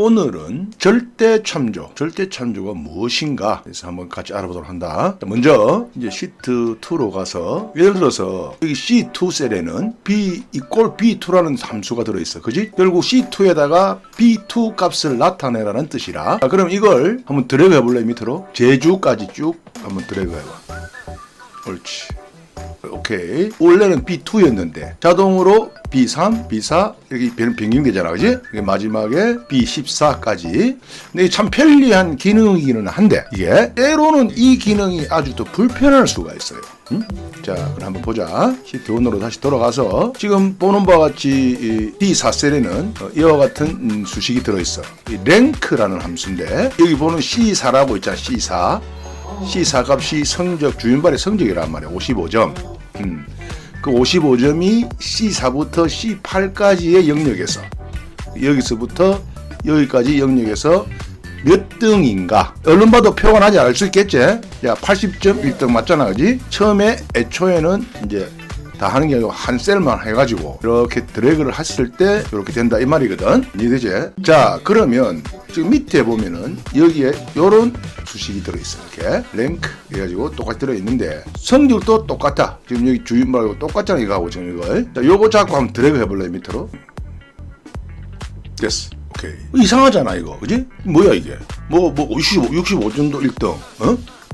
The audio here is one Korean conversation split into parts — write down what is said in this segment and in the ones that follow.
오늘은 절대 참조. 절대 참조가 무엇인가? 그래서 한번 같이 알아보도록 한다. 먼저 이제 시트 2로 가서 예를 들어서 여기 C2 셀에는 B 이꼴 B2라는 함수가 들어있어. 그지? 결국 C2에다가 B2 값을 나타내라는 뜻이라. 자, 그럼 이걸 한번 드래그 해볼래? 밑으로 제주까지 쭉 한번 드래그 해봐. 옳지. 오케이. 원래는 B2였는데 자동으로 B3, B4 여기 변경되잖아, 그지? 마지막에 B14까지. 근데 참 편리한 기능이기는 한데 이게 때로는 이 기능이 아주 또 불편할 수가 있어요. 응? 자, 그럼 한번 보자. 시트 1으로 다시 돌아가서 지금 보는 바와 같이 D4셀에는 이와 같은 수식이 들어있어. 이 랭크라는 함수인데 여기 보는 C4라고 있잖아. C4 값이 성적, 주인발의 성적이란 말이야. 55점. 그 55점이 C4부터 C8까지의 영역에서 여기서부터 여기까지 영역에서 몇 등인가. 얼른 봐도 표가 나지 알 수 있겠지? 야, 80점 1등 맞잖아, 그지? 처음에 애초에는 이제 다 하는 게 아니고 한 셀만 해가지고 이렇게 드래그를 했을 때 이렇게 된다 이 말이거든. 이해되지? 자, 그러면 지금 밑에 보면은 여기에 요런 수식이 들어있어. 이렇게 랭크 해가지고 똑같이 들어있는데 성질도 똑같아. 지금 여기 주인말고 똑같잖아 이거하고 지금 이걸. 자, 요거 잡고 한번 드래그 해볼래 밑으로. 됐어. 오케이. 이상하잖아 이거, 그지? 뭐야 이게? 뭐 65점도 1등,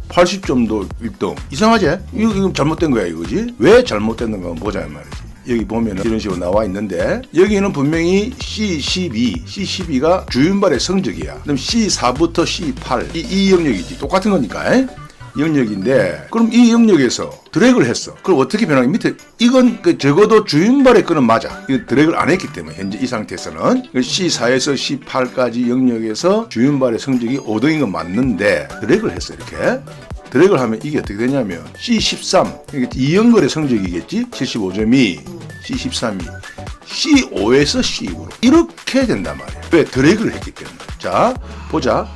80점도 1등. 이상하지? 이거 잘못된 거야 이거지? 왜 잘못됐는가 한번 보자 이 말이지. 여기 보면 이런 식으로 나와 있는데 여기는 분명히 C12가 주윤발의 성적이야. 그럼 C4부터 C8 이 영역이지. 똑같은 거니까. 영역인데 그럼 이 영역에서 드래그를 했어. 그럼 어떻게 변하냐? 밑에 이건 적어도 주윤발의 거는 맞아. 이거 드래그를 안 했기 때문에 현재 이 상태에서는 C4에서 C8까지 영역에서 주윤발의 성적이 5등인 건 맞는데 드래그를 했어. 이렇게 드래그를 하면 이게 어떻게 되냐면 C13 이연걸의 성적이겠지. 75점이 C13이 C5에서 C6로 이렇게 된단 말이야. 왜? 드래그를 했기 때문에. 자, 보자.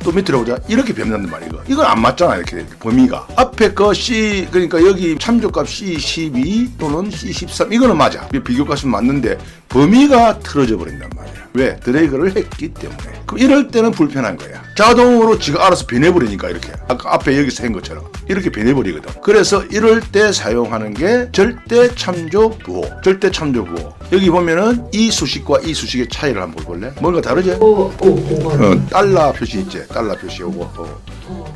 또 밑으로 보자. 이렇게 변한단 말이야. 이건 안 맞잖아. 이렇게 범위가 앞에 거 C, 그러니까 여기 참조값 C12 또는 C13 이거는 맞아. 비교값은 맞는데 범위가 틀어져 버린단 말이야. 왜? 드래그를 했기 때문에. 그럼 이럴 때는 불편한 거야. 자동으로 지가 알아서 변해버리니까 이렇게 아까 앞에 여기서 한 것처럼 이렇게 변해버리거든. 그래서 이럴 때 사용하는 게 절대 참조 부호. 절대 참조 부호. 여기 보면은 이 수식과 이 수식의 차이를 한번 볼래? 뭔가 다르지? 달러 표시 있지? 달러 표시 요거.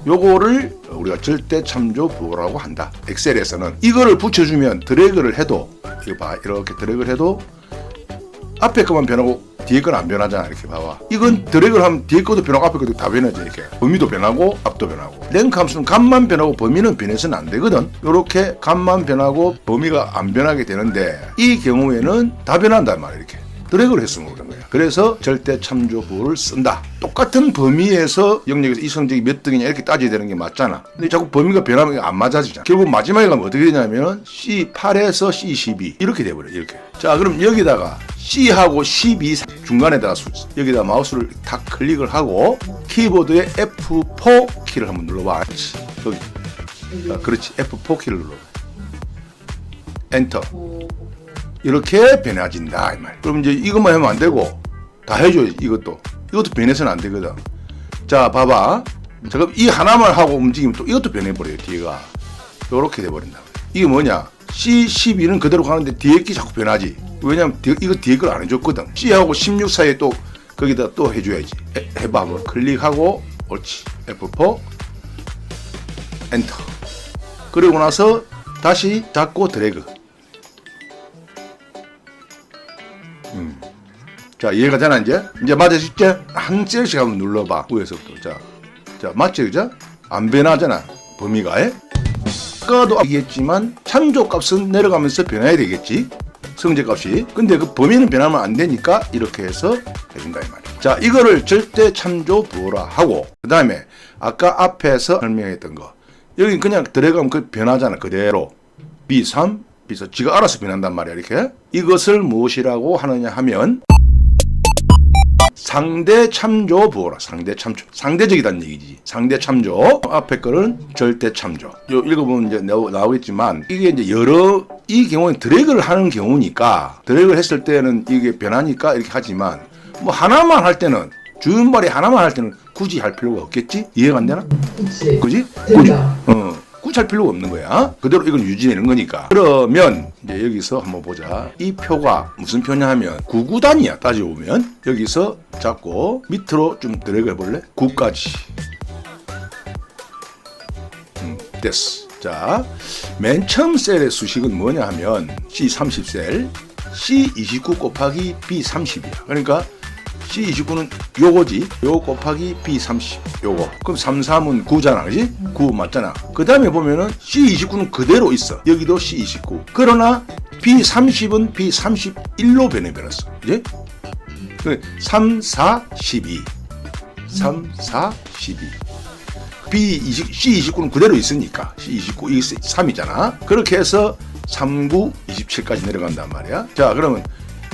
요거를 우리가 절대 참조 부호라고 한다. 엑셀에서는 이거를 붙여주면 드래그를 해도 이거 봐, 이렇게 드래그를 해도 앞에 것만 변하고 뒤에 건 안 변하잖아. 이렇게 봐봐. 이건 드래그를 하면 뒤에 것도 변하고 앞에 것도 다 변하지. 이렇게 범위도 변하고 앞도 변하고. 랭크 함수는 값만 변하고 범위는 변해서는 안 되거든. 이렇게 값만 변하고 범위가 안 변하게 되는데 이 경우에는 다 변한단 말이야. 이렇게 드래그를 했으면 그런 거야. 그래서 절대 참조 부호를 쓴다. 똑같은 범위에서 영역에서 이 성적이 몇 등이냐 이렇게 따져야 되는 게 맞잖아. 근데 자꾸 범위가 변하면 안 맞아지잖아. 결국 마지막에 가면 어떻게 되냐면 C8에서 C12 이렇게 돼버려. 이렇게. 자, 그럼 여기다가 C하고 12 중간에다가 여기다 마우스를 탁 클릭을 하고 키보드에 F4 키를 한번 눌러봐. 여기. 자, 그렇지. F4 키를 눌러봐. 엔터. 이렇게 변해진다 이 말. 그럼 이제 이것만 하면 안 되고 다 해줘야지. 이것도 변해서는 안 되거든. 자, 봐봐. 자, 그럼 이 하나만 하고 움직이면 또 이것도 변해버려요. 뒤가 이렇게 돼버린다. 이게 뭐냐? C12는 그대로 가는데 뒤에 게 자꾸 변하지. 왜냐면 이거 뒤에 걸 안 해줬거든. C하고 16 사이에 또 거기다 또 해줘야지. 해봐. 한번 클릭하고 옳지. F4 엔터. 그리고 나서 다시 잡고 드래그. 자, 이해가 되나 이제 맞아지지? 한 셀씩 한번 눌러봐. 위에서부터. 자, 맞지, 그죠? 안 변하잖아. 범위가. 아까도 얘기했지만 참조값은 내려가면서 변해야 되겠지. 성적값이. 근데 그 범위는 변하면 안 되니까 이렇게 해서 해준다 이 말이야. 자, 이거를 절대 참조 부호라 하고 그 다음에 아까 앞에서 설명했던 거 여기 그냥 들어가면 그 변하잖아. 그대로 B3, B4 지가 알아서 변한단 말이야. 이렇게. 이것을 무엇이라고 하느냐 하면 상대 참조 부호라. 상대 참조. 상대적이다는 얘기지. 상대 참조. 앞에 거는 절대 참조. 요 읽어보면 이제 나오겠지만 이게 이제 이 경우는 드래그를 하는 경우니까 드래그를 했을 때는 이게 변하니까 이렇게 하지만 뭐 하나만 할 때는 주음발이 하나만 할 때는 굳이 할 필요가 없겠지? 이해가 안 되나? 그치. 그지? 된다. 굳이 할 필요가 없는 거야. 그대로 이건 유지되는 거니까. 그러면 이제 여기서 한번 보자. 이 표가 무슨 표냐 하면 9구단이야. 따지고 보면 여기서 잡고 밑으로 좀 드래그 해볼래? 9까지. 됐어. 자, 맨 처음 셀의 수식은 뭐냐 하면 C30셀 C29 곱하기 B30이야. 그러니까 C29는 요거지. 요거 곱하기 B30 요거. 그럼 3, 3은 9잖아. 그지? 9 맞잖아. 그 다음에 보면은 C29는 그대로 있어. 여기도 C29. 그러나 B30은 B31로 변해버렸어. 그지? 3, 4, 12. 3, 4, 12. C29는 그대로 있으니까 C29, 이게 3이잖아. 그렇게 해서 39, 27까지 내려간단 말이야. 자, 그러면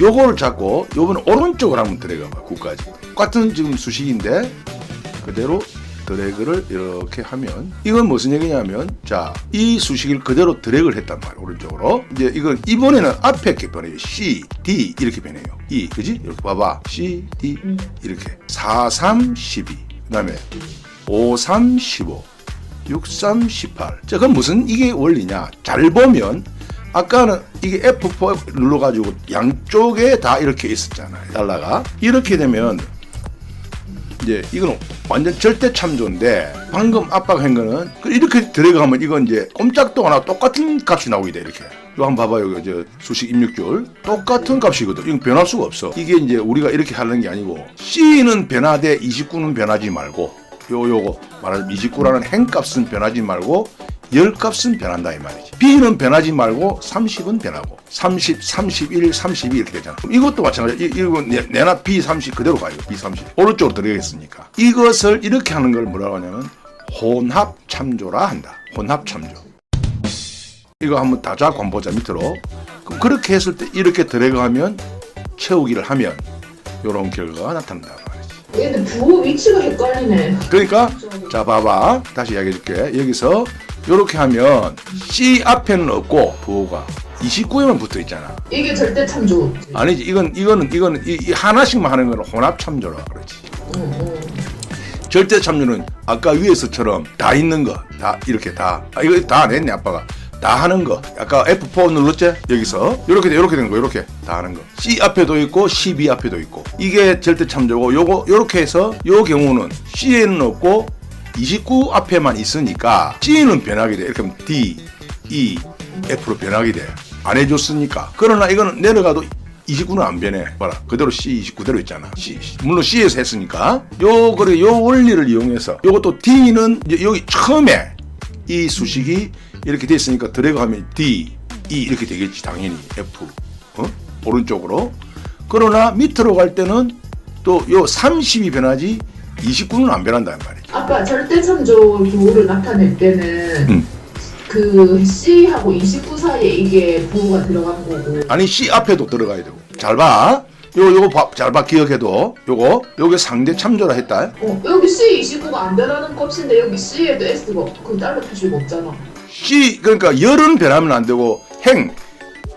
요거를 잡고 요번에 오른쪽으로 한번 들어가봐. 9까지. 똑같은 지금 수식인데 그대로 드래그를 이렇게 하면 이건 무슨 얘기냐면 자, 이 수식을 그대로 드래그를 했단 말이야. 오른쪽으로. 이제 이건 이번에는 앞에 게 변해요. C, D 이렇게 변해요. E, 그지? 이렇게 봐봐. C, D 이렇게. 4, 3, 12. 그 다음에 5, 3, 15. 6, 3, 18. 자, 그럼 무슨 이게 원리냐? 잘 보면 아까는 이게 F4 눌러가지고 양쪽에 다 이렇게 있었잖아요. 달러가. 이렇게 되면 이제 이건 완전 절대 참조인데 방금 아빠가 한 거는 이렇게 들어가면 이건 이제 꼼짝도 안 하고 똑같은 값이 나오게 돼. 이렇게. 이거 한번 봐봐요. 저 수식 입력줄. 똑같은 값이거든. 이건 변할 수가 없어. 이게 이제 우리가 이렇게 하는 게 아니고 C는 변하되 29는 변하지 말고 요거 말하자면 29라는 행값은 변하지 말고 열값은 변한다 이 말이지. B는 변하지 말고 30은 변하고 30, 31, 32 이렇게 되잖아. 그럼 이것도 마찬가지. 이거 내나 B30 그대로 가요. B30 오른쪽으로 들어가겠으니까 이것을 이렇게 하는 걸 뭐라고 하냐면 혼합 참조라 한다. 혼합 참조. 이거 한번 다 잡고 한번 보자. 밑으로. 그럼 그렇게 했을 때 이렇게 들어가면 채우기를 하면 이런 결과가 나타난다 말이지. 얘는 부호 위치가 헷갈리네. 그러니까 자 봐봐. 다시 이야기해 줄게. 여기서 이렇게 하면 C 앞에는 없고 부호가 29에만 붙어 있잖아. 이게 절대 참조. 아니지. 이거는 이 하나씩만 하는 거는 혼합 참조라 그러지. 절대 참조는 아까 위에서처럼 다 있는 거, 다 이렇게 다. 이거 다 안 했네 아빠가. 다 하는 거. 아까 F4 눌렀지? 여기서 이렇게 된 거, 이렇게 다 하는 거. C 앞에도 있고 C, B 앞에도 있고. 이게 절대 참조고, 요거 요렇게 해서 요 경우는 C에는 없고 29 앞에만 있으니까 C는 변하게 돼. 이렇게 하면 D, E, F로 변하게 돼. 안 해줬으니까. 그러나 이거는 내려가도 29는 안 변해. 봐라. 그대로 C29 그대로 있잖아. C. 물론 C에서 했으니까. 요 원리를 이용해서 요것도 D는 이제 여기 처음에 이 수식이 이렇게 돼 있으니까 드래그하면 D, E 이렇게 되겠지. 당연히 F. 오른쪽으로. 그러나 밑으로 갈 때는 또 요 30이 변하지 29는 안 변한다는 말이지. 아까 절대 참조 부호를 나타낼 때는 그 C하고 29 사이에 이게 부호가 들어간 거고. 아니 C 앞에도 들어가야 되고. 잘 봐. 요거 잘 봐. 기억해도 요게 상대 참조라 했다. 여기 C29가 안 변하는 값인데 여기 C에도 S가 그 달러 표시가 없잖아. C 그러니까 열은 변하면 안 되고 행.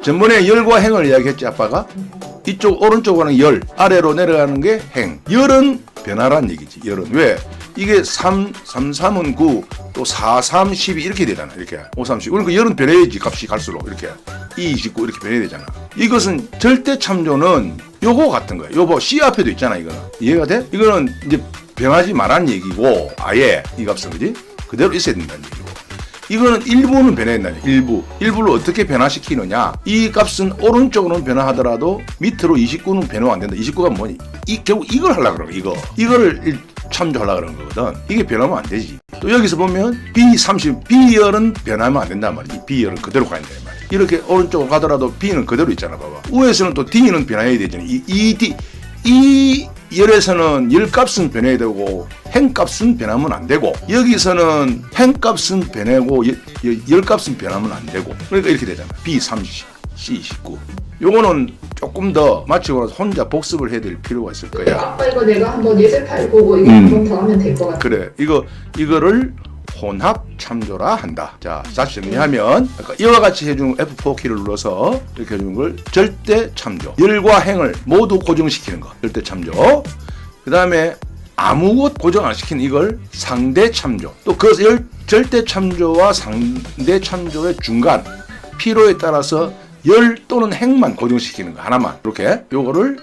전번에 열과 행을 이야기했지 아빠가. 이쪽 오른쪽으로는 열, 아래로 내려가는 게 행. 열은 변화란 얘기지. 열은 왜? 이게 3은 9, 또 4, 3, 12 이렇게 되잖아. 이렇게 5, 3, 10. 그러니까 열은 변해야지. 값이 갈수록 이렇게 2, 29 이렇게 변해야 되잖아. 이것은 절대 참조는 요거 같은 거야. 요거 C 앞에도 있잖아. 이거는 이해가 돼? 이거는 이제 변하지 말란 얘기고 아예 이 값은 그지? 그대로 있어야 된다는 얘기고. 이거는 일부는 변해야 된다. 일부를 어떻게 변화시키느냐. 이 값은 오른쪽으로는 변화하더라도 밑으로 29는 변화 안 된다. 29가 뭐니? 결국 이걸 하려고 그러고 이거를 참조하려고 그러는 거거든. 이게 변하면 안 되지. 또 여기서 보면 B30, B열은 변하면 안 된단 말이지. B열은 그대로 가야 된단 말이야. 이렇게 오른쪽으로 가더라도 B는 그대로 있잖아. 봐봐. 위에서는 또 D는 변해야 되잖아. 이 열에서는 열값은 변해야 되고 행값은 변하면 안 되고 여기서는 행값은 변하고 열값은 변하면 안 되고 그러니까 이렇게 되잖아. B30, C29. 요거는 조금 더 마치고 나서 혼자 복습을 해야 될 필요가 있을 거야. 아빠 이거 내가 한번 예제 파일 보고 이거 한 번 더 하면 될 것 같아. 그래. 이거를 혼합 참조라 한다. 자, 다시 정리하면 이와 같이 해주는 F4 키를 눌러서 이렇게 해주는 걸 절대 참조. 열과 행을 모두 고정시키는 거. 절대 참조. 그 다음에 아무것 고정 안 시킨 이걸 상대 참조. 또 그 절대 참조와 상대 참조의 중간 필요에 따라서 열 또는 행만 고정시키는 거 하나만. 이렇게 요거를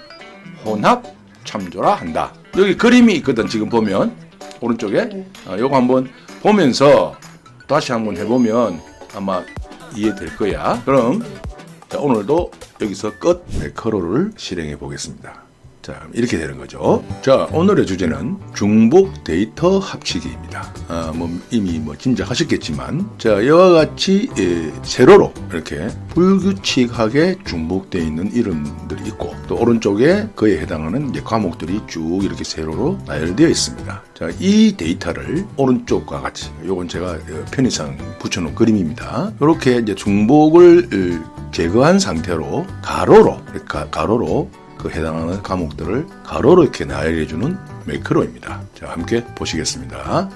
혼합 참조라 한다. 여기 그림이 있거든. 지금 보면 오른쪽에 요거 한번 보면서 다시 한번 해보면 아마 이해될 거야. 그럼 자, 오늘도 여기서 끝 매크로를 실행해 보겠습니다. 자, 이렇게 되는 거죠. 자, 오늘의 주제는 중복 데이터 합치기입니다. 이미 짐작하셨겠지만, 자, 이와 같이 세로로 이렇게 불규칙하게 중복되어 있는 이름들이 있고, 또 오른쪽에 그에 해당하는 이제 과목들이 쭉 이렇게 세로로 나열되어 있습니다. 자, 이 데이터를 오른쪽과 같이, 요건 제가 편의상 붙여놓은 그림입니다. 이렇게 이제 중복을 제거한 상태로 가로로 그 해당하는 과목들을 가로로 이렇게 나열해주는 매크로입니다. 자, 함께 보시겠습니다. 자,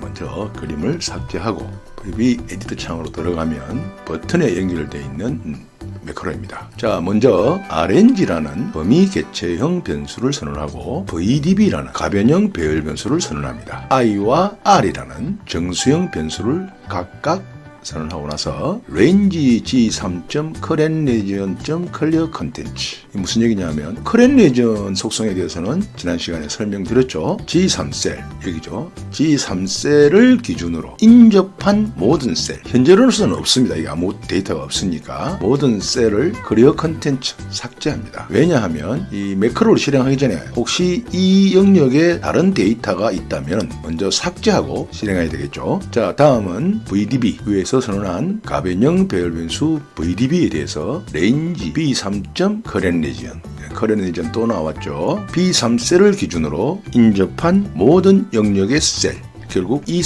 먼저 그림을 삭제하고 VB 에디터 창으로 들어가면 버튼에 연결되어 있는 매크로입니다. 자, 먼저 RNG라는 범위 개체형 변수를 선언하고 VDB라는 가변형 배열 변수를 선언합니다. I와 R이라는 정수형 변수를 각각 선언하고 나서 range g3. current region. clear content. 무슨 얘기냐면 current region 속성에 대해서는 지난 시간에 설명드렸죠. G3셀 여기죠. G3셀을 기준으로 인접한 모든 셀, 현재로서는 없습니다. 이게 아무 데이터가 없으니까 모든 셀을 clear content 삭제합니다. 왜냐하면 이 매크로를 실행하기 전에 혹시 이 영역에 다른 데이터가 있다면 먼저 삭제하고 실행해야 되겠죠. 자, 다음은 VDB 위에서 선언한 가변형 배열 변수 VDB에 대해서 range B3. current region. current region 또 나왔죠. B3셀을 기준으로 인접한 모든 영역의 셀. 결국 이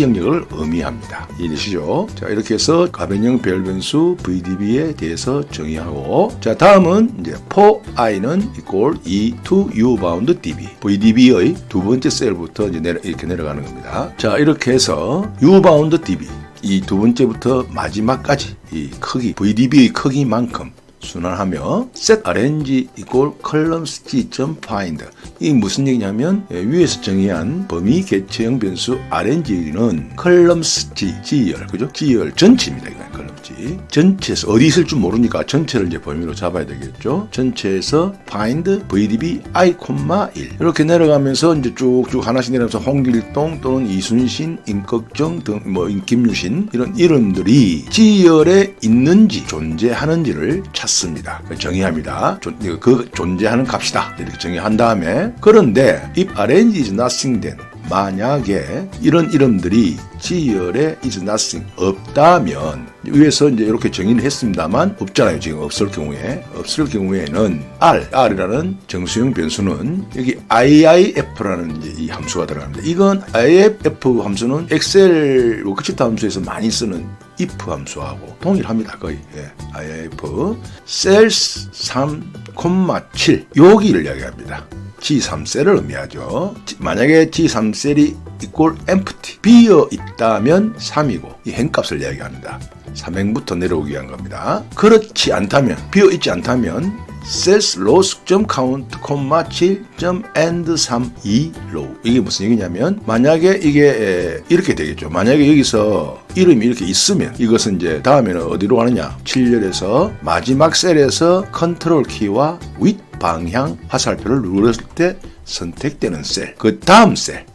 영역을 의미합니다. 이해되시죠? 자, 이렇게 해서 가변형 배열 변수 VDB에 대해서 정의하고, 자, 다음은 이제 for i는 equal e to u bound db. VDB의 두 번째 셀부터 이제 이렇게 내려가는 겁니다. 자, 이렇게 해서 u bound db. 이 두 번째부터 마지막까지 이 크기, VDB의 크기만큼 순환하며 set arrange equal columns g.find. 이 무슨 얘기냐면 위에서 정의한 범위 개체형 변수 arrange는 columns g열, 그죠? g열 전체입니다. 이거 columns G. 전체에서 어디 있을 줄 모르니까 전체를 이제 범위로 잡아야 되겠죠. 전체에서 find VDB i,1 이렇게 내려가면서 이제 쭉쭉 하나씩 내려가면서 홍길동 또는 이순신, 임꺽정 등 김유신 이런 이름들이 g열에 있는지 존재하는지를 찾습니다. 정의합니다. 그 존재하는 값이다. 이렇게 정의한 다음에, 그런데 if arrange is nothing then, 만약에 이런 이름들이 G열에 is nothing 없다면, 위에서 이제 이렇게 정의를 했습니다만 없잖아요. 지금 없을 경우에는 R이라는 정수형 변수는 여기 IIF라는 이제 이 함수가 들어갑니다. 이건 IIF 함수는 엑셀 워크시트 함수에서 많이 쓰는 if 함수하고 동일합니다. 거의. 예. IIF cells 3,7 여기를 이야기합니다. G3셀을 의미하죠. 만약에 G3셀이 equal empty, 비어 있다면 3이고 이 행값을 이야기합니다. 3행부터 내려오기 위한 겁니다. 그렇지 않다면, 비어 있지 않다면 cells rows.count, 7.end 3, 2 row. 이게 무슨 얘기냐면, 만약에 이게 이렇게 되겠죠. 만약에 여기서 이름이 이렇게 있으면 이것은 이제 다음에는 어디로 가느냐, 7열에서 마지막 셀에서 컨트롤 키와 윗 방향 화살표를 눌렀을 때 선택되는 셀, 그 다음 셀,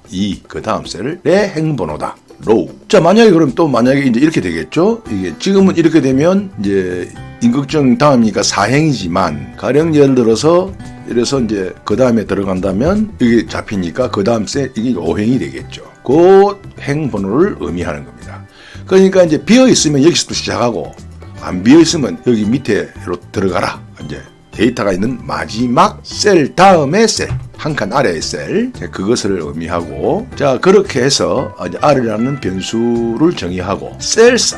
그 다음 셀을 내 행번호다. 로우. 자, 만약에 그럼 또 만약에 이제 이렇게 되겠죠. 이게 지금은 이렇게 되면 이제 임꺽정 다음이니까 4행이지만 가령 예를 들어서 이래서 이제 그 다음에 들어간다면 이게 잡히니까 그 다음 셀 이게 5행이 되겠죠. 그 행번호를 의미하는 겁니다. 그러니까 이제 비어 있으면 여기서부터 시작하고 안 비어 있으면 여기 밑에로 들어가라. 이제 데이터가 있는 마지막 셀 다음에 셀, 한 칸 아래의 셀, 그것을 의미하고, 자, 그렇게 해서 R이라는 변수를 정의하고 cells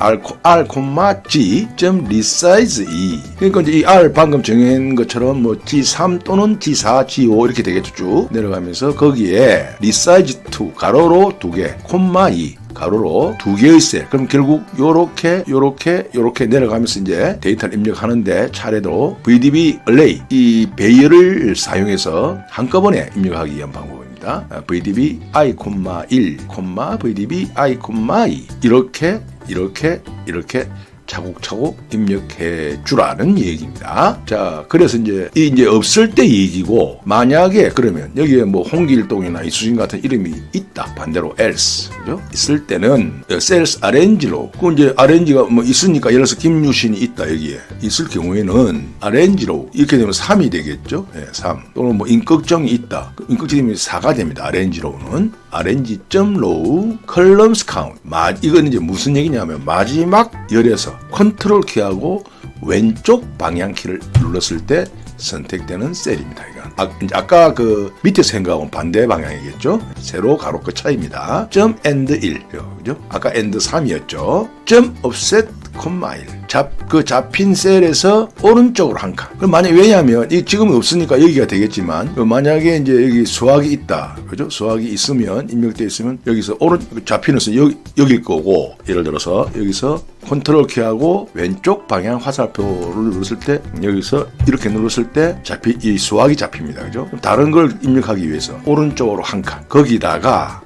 R,G.resize E. 그러니까 이제 이 R 방금 정한 것처럼 뭐 G3 또는 G4, G5 이렇게 되겠죠. 쭉 내려가면서 거기에 resize 2 가로로 2개, 콤마 2 가로로 두 개의 셀. 그럼 결국 요렇게 내려가면서 이제 데이터를 입력하는데 차례로 VDB array 이 배열을 사용해서 한꺼번에 입력하기 위한 방법입니다. VDB i, 1, VDB i, 2 이렇게 차곡차곡 입력해 주라는 얘기입니다. 자, 그래서 이제 없을 때 얘기고, 만약에 그러면 여기에 뭐 홍길동이나 이수진 같은 이름이 있다. 반대로 else. 그죠? 있을 때는 셀스 arrange로, 그 이제 arrange가 뭐 있으니까 예를 들어서 김유신이 있다 여기에 있을 경우에는 arrange로 이렇게 되면 3이 되겠죠. 네, 3. 또는 뭐 임꺽정이 있다. 임꺽정이 4가 됩니다. arrange로는 arrange.row columns count. 이건 이제 무슨 얘기냐면 마지막 열에서 컨트롤 키하고 왼쪽 방향키를 눌렀을 때 선택되는 셀입니다. 이건 아까 그 밑에 생각하고는 반대 방향이겠죠. 세로 가로 끝 차이입니다. 점 and 1, 그죠? 아까 and 3이었죠. 점 offset, 1. 그 잡힌 셀에서 오른쪽으로 한 칸. 그럼 만약 왜냐하면 이 지금은 없으니까 여기가 되겠지만 만약에 이제 여기 수학이 있다, 그죠? 수학이 있으면 입력되어 있으면 여기서 잡히는 선 여기일 거고, 예를 들어서 여기서 컨트롤 키하고 왼쪽 방향 화살표를 눌렀을 때 여기서 이렇게 눌렀을 때 이 수학이 잡힙니다, 그죠? 다른 걸 입력하기 위해서 오른쪽으로 한 칸. 거기다가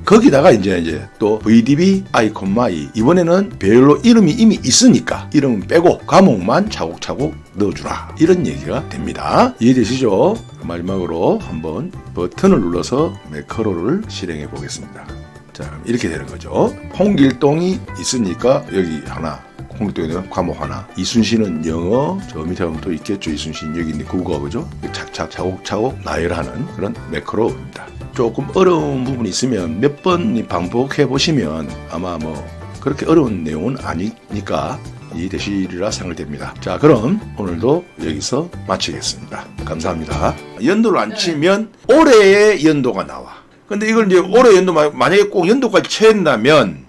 이제 또 VDB i, 2 이번에는 배열로 이름이 이미 있으니까 이름은 빼고 과목만 차곡차곡 넣어주라, 이런 얘기가 됩니다. 이해되시죠? 마지막으로 한번 버튼을 눌러서 매크로를 실행해 보겠습니다. 자, 이렇게 되는 거죠. 홍길동이 있으니까 여기 하나, 홍길동에는 과목 하나, 이순신은 영어, 저 밑에 가면 또 있겠죠. 이순신 여기 있는 국어, 그죠? 착착 차곡차곡 나열하는 그런 매크로입니다. 조금 어려운 부분이 있으면 몇 번 반복해 보시면 아마 뭐 그렇게 어려운 내용은 아니니까 이해되시리라 생각됩니다. 자, 그럼 오늘도 여기서 마치겠습니다. 감사합니다. 연도를 안 치면 올해의 연도가 나와. 근데 이걸 이제 올해 연도 만약에 꼭 연도까지 채운다면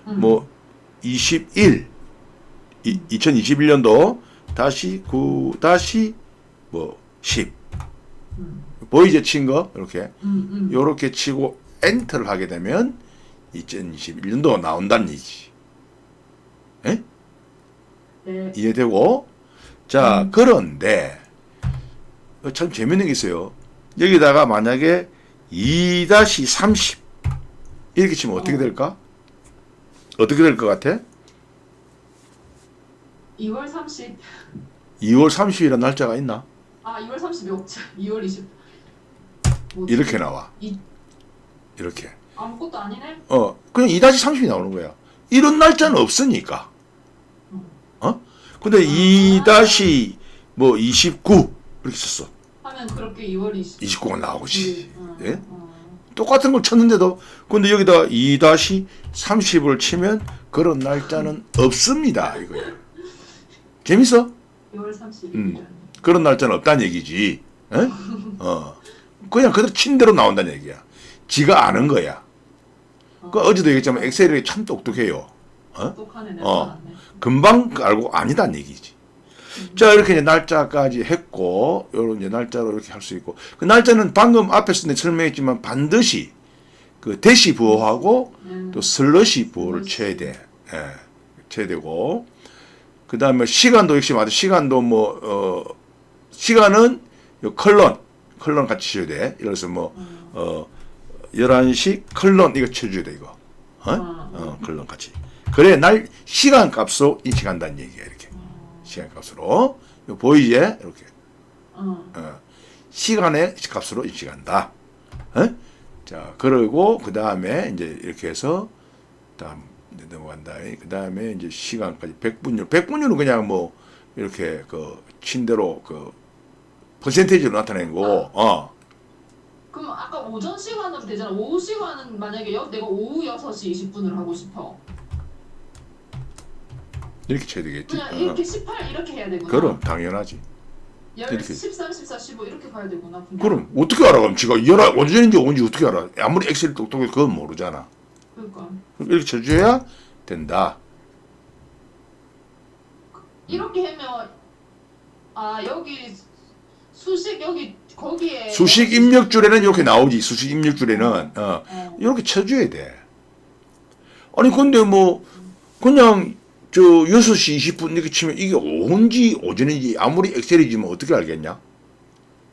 뭐 2021년도 다시 9 다시 뭐 10 보이제 친 거 이렇게 치고 엔터를 하게 되면 2021년도 나온다는 얘기지. 에? 네. 이해되고? 자, 그런데 참 재밌는 게 있어요. 여기다가 만약에 2-30 이렇게 치면 어떻게 될까? 어떻게 될 것 같아? 2월 30. 2월 30일이라는 날짜가 있나? 2월 30일 없죠. 2월 20. 이렇게 나와. 이렇게. 아무것도 아니네. 그냥 2-30이 나오는 거야. 이런 날짜는 없으니까. 근데 2-29 이렇게 썼어. 하면 그렇게 2월 29가 나오지. 예? 똑같은 걸 쳤는데도, 근데 여기다 2-30을 치면 그런 날짜는 없습니다. 이거야. 재밌어? 2월 30일. 그런 날짜는 없다는 얘기지. 에? 그냥 그대로 친 대로 나온다는 얘기야. 지가 아는 거야. 어제도 얘기했지만 엑셀이 참 똑똑해요. 똑똑하네. 금방 알고 아니다는 얘기지. 자, 이렇게 이제 날짜까지 했고, 요런 이제 날짜로 이렇게 할 수 있고, 그 날짜는 방금 앞에서 설명했지만 반드시 그 대시 부호하고 또 슬러시 부호를 쳐야 돼. 쳐야 되고, 그 다음에 시간도 역시 맞아. 시간도 시간은 요 컬런 같이 쳐야 돼. 예를 들어서 11시 컬런 이거 쳐줘야 돼, 이거. 컬런 같이. 그래, 시간 값으로 인식한다는 얘기야, 이렇게. 시간 값으로. 보이지? 이렇게. 시간의 값으로 인식한다. 자, 그러고, 그 다음에, 이제 이렇게 해서, 다음, 넘어간다. 그 다음에, 이제 시간까지, 백분율은 그냥 이렇게, 친대로, 퍼센테이지로 나타낸 거고, 그럼 아까 오전 시간으로 되잖아. 오후 시간은 만약에 내가 오후 6시 20분을 하고 싶어. 이렇게 쳐야 되겠지. 그냥 이렇게 18 이렇게 해야 되구나. 그럼 당연하지. 10, 13, 14, 15 이렇게 가야 되구나. 그냥. 그럼 어떻게 알아? 그럼 지가 언제인지 언제 어떻게 알아? 아무리 엑셀이 똑똑해 그건 모르잖아. 그러니까. 이렇게 쳐줘야 된다. 이렇게 하면 여기 수식 여기 거기에 수식 입력줄에는 이렇게 나오지. 수식 입력줄에는 이렇게 쳐줘야 돼. 아니 근데 뭐 그냥 저 6시 20분 이렇게 치면 이게 오후인지 오전인지 아무리 엑셀이지만 어떻게 알겠냐?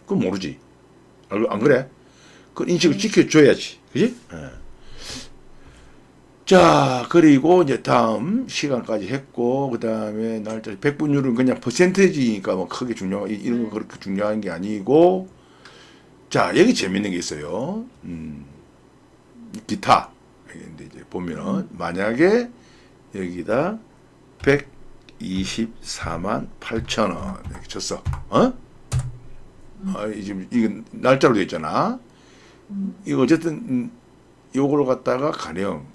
그건 모르지. 안 그래? 그 인식을 지켜줘야지. 그지? 예. 자, 그리고 이제 다음 시간까지 했고, 그 다음에 날짜, 백분율은 그냥 퍼센테이지니까 뭐 크게 이런 거 그렇게 중요한 게 아니고, 자, 여기 재밌는 게 있어요. 기타. 근데 이제 보면은, 만약에 여기다 124만 8천 원 이렇게 쳤어. 어? 지금 이건 날짜로 되어 있잖아. 이거 어쨌든 요걸 갖다가 가령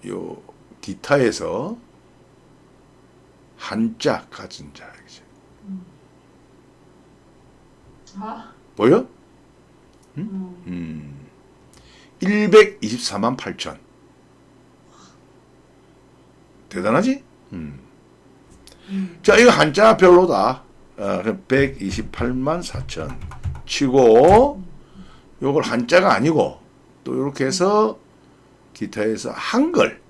요 기타에서 한자 가진 자 보여? 124만 8천. 대단하지? 자, 이거 한자 별로다. 128만 4천 치고 요걸 한자가 아니고 또 이렇게 해서 기타에서 한글.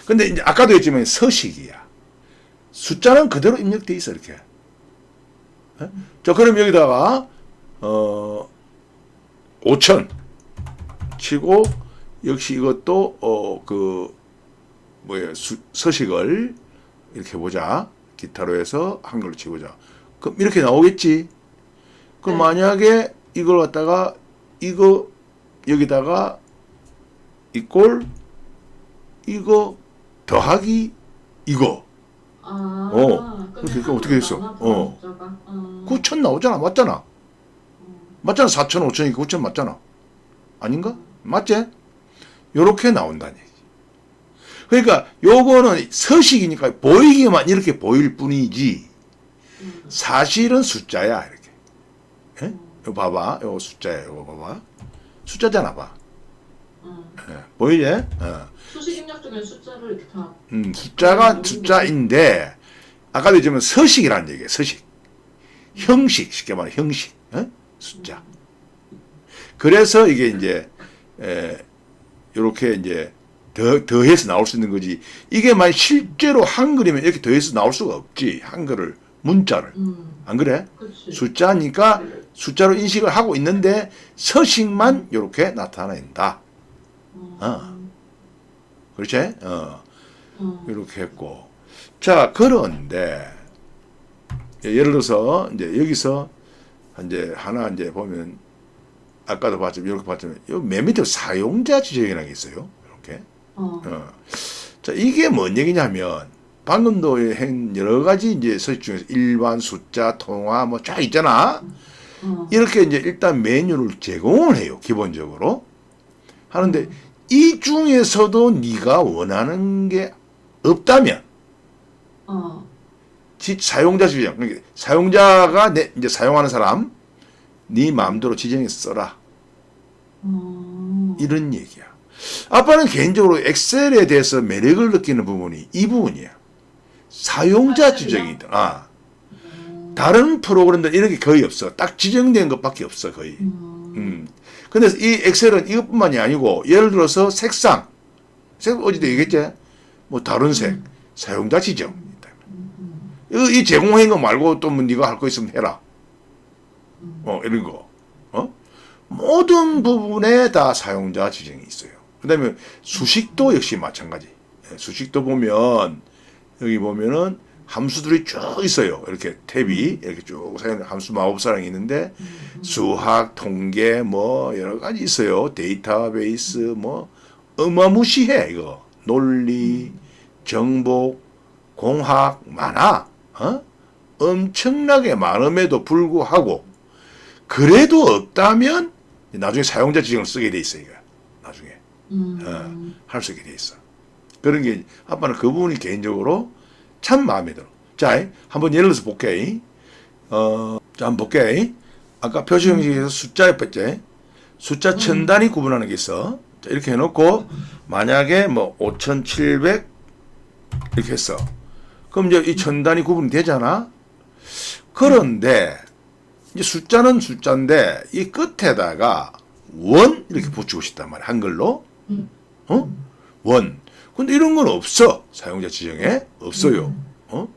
근데 이제 아까도 했지만 서식이야. 숫자는 그대로 입력돼 있어 이렇게. 자, 그럼 여기다가 5천 치고 역시 이것도 서식을 이렇게 보자. 기타로 해서 한글로 치고자. 그럼 이렇게 나오겠지. 그럼 만약에 이걸 갖다가 이거 여기다가 이꼴 이거 더하기 이거. 그러니까 어떻게 됐어? 9천 나오잖아. 맞잖아. 맞잖아. 4천, 5천이 9천 맞잖아. 아닌가? 맞지? 요렇게 나온다는 얘기지. 그러니까 요거는 서식이니까 보이기만 이렇게 보일 뿐이지 사실은 숫자야 이렇게. 예? 이거 봐봐. 이거 숫자야. 이거 봐봐. 숫자잖아 봐. 예. 보이지? 수식 입력 중에 숫자를 이렇게 다. 숫자가 숫자인데 아까도 얘기했지만 서식이라는 얘기예요. 서식. 형식. 쉽게 말해 형식. 숫자. 그래서 이게 이제 이렇게 이제 더해서 나올 수 있는 거지. 이게 만약 실제로 한글이면 이렇게 더해서 나올 수가 없지. 한글을 문자를. 안 그래? 그치. 숫자니까 숫자로 인식을 하고 있는데 서식만 이렇게 나타낸다. 그렇지? 이렇게 했고. 자, 그런데 예를 들어서 이제 여기서 이제 하나 이제 보면 아까도 봤지만 이렇게 봤지만 맨 밑에 사용자 지정이라는 게 있어요. 이렇게. 자, 이게 뭔 얘기냐면 방금도 한 여러 가지 이제 서식 중에서 일반 숫자, 통화 뭐 쫙 있잖아. 이렇게 이제 일단 메뉴를 제공을 해요. 기본적으로. 하는데 이 중에서도 네가 원하는 게 없다면 사용자 지정. 그러니까 사용자가 이제 사용하는 사람 네 마음대로 지정해서 써라. 이런 얘기야. 아빠는 개인적으로 엑셀에 대해서 매력을 느끼는 부분이 이 부분이야. 사용자 지정이다. 다른 프로그램들 이런 게 거의 없어. 딱 지정된 것밖에 없어 거의. 근데 이 엑셀은 이것뿐만이 아니고 예를 들어서 색상 어제도 얘기했지. 뭐 다른 색 사용자 지정. 이 제공한 거 말고 또 뭐 네가 할 거 있으면 해라. 이런 거. 모든 부분에 다 사용자 지정이 있어요. 그 다음에 수식도 역시 마찬가지. 수식도 보면 여기 보면은 함수들이 쭉 있어요. 이렇게 탭이 이렇게 쭉 함수 마법사랑이 있는데 수학, 통계 뭐 여러 가지 있어요. 데이터베이스 뭐 어마무시해 이거. 논리, 정복, 공학 많아. 엄청나게 많음에도 불구하고 그래도 없다면 나중에 사용자 지정을 쓰게 돼 있어 이거. 나중에 할 수 있게 돼 있어. 그런 게 아빠는 그 부분이 개인적으로 참 마음에 들어. 자, 한번 예를 들어서 볼게. 자, 한번 볼게. 아까 표시 형식에서 숫자 옆에 있지. 숫자 천 단위 구분하는 게 있어. 자, 이렇게 해놓고 만약에 뭐 5,700 이렇게 했어. 그럼 이제 이 천 단위 구분이 되잖아. 그런데 이제 숫자는 숫자인데 이 끝에다가 원 이렇게 붙이고 싶단 말이야. 한글로. 음. 원. 근데 이런 건 없어. 사용자 지정에 없어요.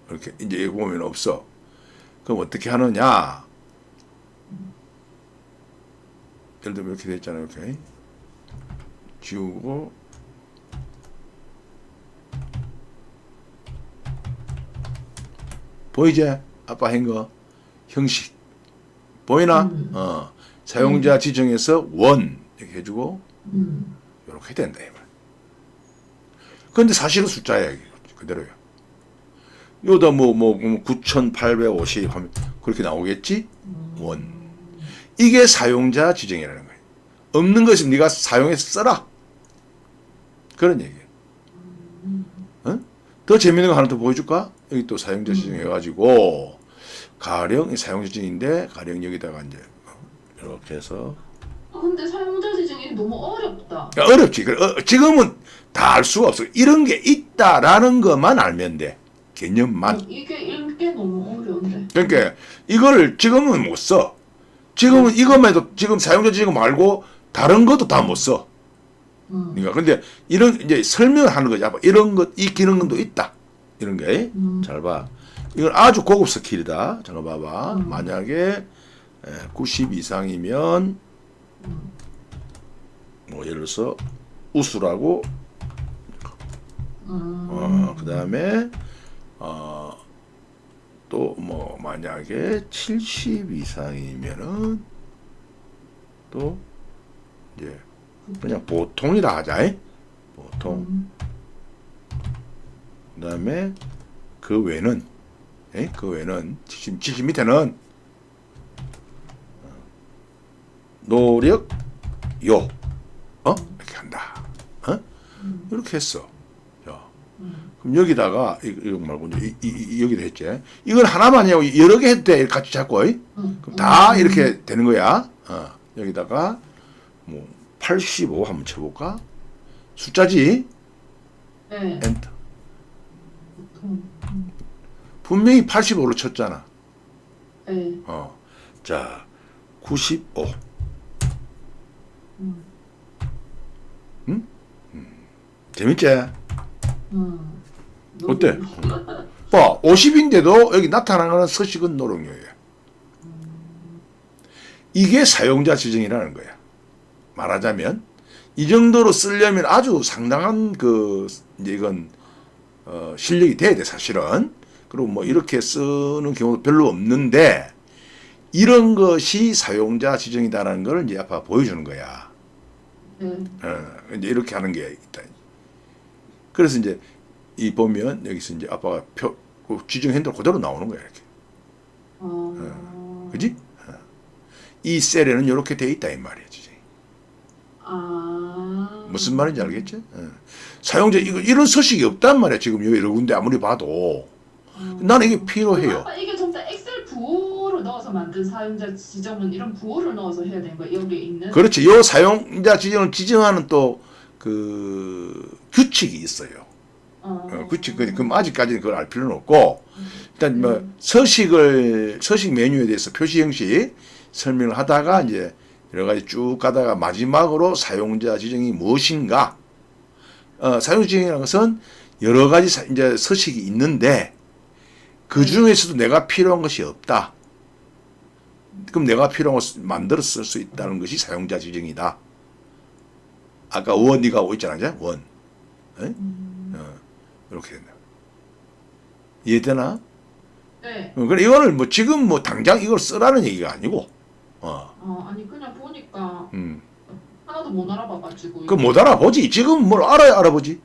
이렇게 이제 여기 보면 없어. 그럼 어떻게 하느냐? 예를 들면 이렇게 돼 있잖아요. 이렇게 지우고 보이지? 아빠 한 거 형식 보이나? 사용자 지정에서 원 이렇게 해주고 이렇게 된다 이 말. 근데 사실은 숫자야 이게 그대로야. 요다 뭐 9,850 하면 그렇게 나오겠지? 원. 이게 사용자 지정이라는 거예요. 없는 것은 네가 사용해서 써라. 그런 얘기예요. 더 재밌는 거 하나 더 보여줄까? 여기 또 사용자 지정 해가지고 가령 사용자 지정인데 가령 여기다가 이제 이렇게 해서 근데 사용자 지정이 너무 어렵다. 어렵지. 지금은 다 알 수가 없어. 이런 게 있다라는 것만 알면 돼. 개념만. 이게 읽기 너무 어려운데. 그러니까 이거를 지금은 못 써. 지금은 이것만 해도 지금 사용자 지정 말고 다른 것도 다 못 써. 그러니까 근데 이런 이제 설명하는 거지. 이런 것, 이 기능도 있다. 이런 게. 잘 봐. 이건 아주 고급 스킬이다. 잠깐 봐봐. 만약에 90 이상이면 뭐 예를 들어서 우수라고 그 다음에 또 뭐 만약에 70 이상이면은 또 이제 그냥 보통이라 하자. 보통. 그 다음에 그 외는 그 외는 70 밑에는 노력 요 이렇게 한다. 이렇게 했어. 자, 그럼 여기다가 이거 말고 이제 여기다 했지. 이건 하나만이고 여러 개 해도 돼. 같이 잡고. 그럼 다 이렇게 되는 거야. 여기다가 뭐 85 한번 쳐볼까? 숫자지. 네. 엔터. 분명히 85로 쳤잖아. 네. 자, 95. 재밌지? 어때? 봐, 50인데도 여기 나타나는 서식은 노력료예요. 이게 사용자 지정이라는 거야. 말하자면 이 정도로 쓰려면 아주 상당한 이제 이건 실력이 돼야 돼 사실은. 그리고 뭐 이렇게 쓰는 경우도 별로 없는데 이런 것이 사용자 지정이다라는 걸 이제 아빠 보여주는 거야. 이제 이렇게 하는 게 있다. 그래서 이제 이 보면 여기서 이제 아빠가 지정 핸들 그대로 나오는 거야 이렇게. 그지? 이 셀에는 이렇게 돼 있다 이 말이야 지정이. 무슨 말인지 알겠지? 사용자 이런 서식이 없단 말이야 지금 여러 군데 아무리 봐도. 나는 이게 필요해요. 아빠 이게 전부 다 엑셀 부호를 넣어서 만든 사용자 지정은 이런 부호를 넣어서 해야 되는 거야 여기에 있는. 그렇지. 요 사용자 지정을 지정하는 또 그 규칙이 있어요. 규칙 그럼 아직까지는 그걸 알 필요는 없고 일단 뭐 서식 메뉴에 대해서 표시 형식 설명을 하다가 이제 여러 가지 쭉 가다가 마지막으로 사용자 지정이 무엇인가. 사용자 지정이라는 것은 여러 가지 이제 서식이 있는데 그 중에서도 내가 필요한 것이 없다. 그럼 내가 필요한 것을 만들어 쓸 수 있다는 것이 사용자 지정이다. 아까 원이가 있잖아, 이제 원. 이렇게 된다. 이해되나? 네. 그래 이거를 뭐 지금 뭐 당장 이걸 쓰라는 얘기가 아니고. 아니 그냥 보니까 하나도 못 알아봐가지고. 그 못 알아보지. 지금 뭘 알아보지.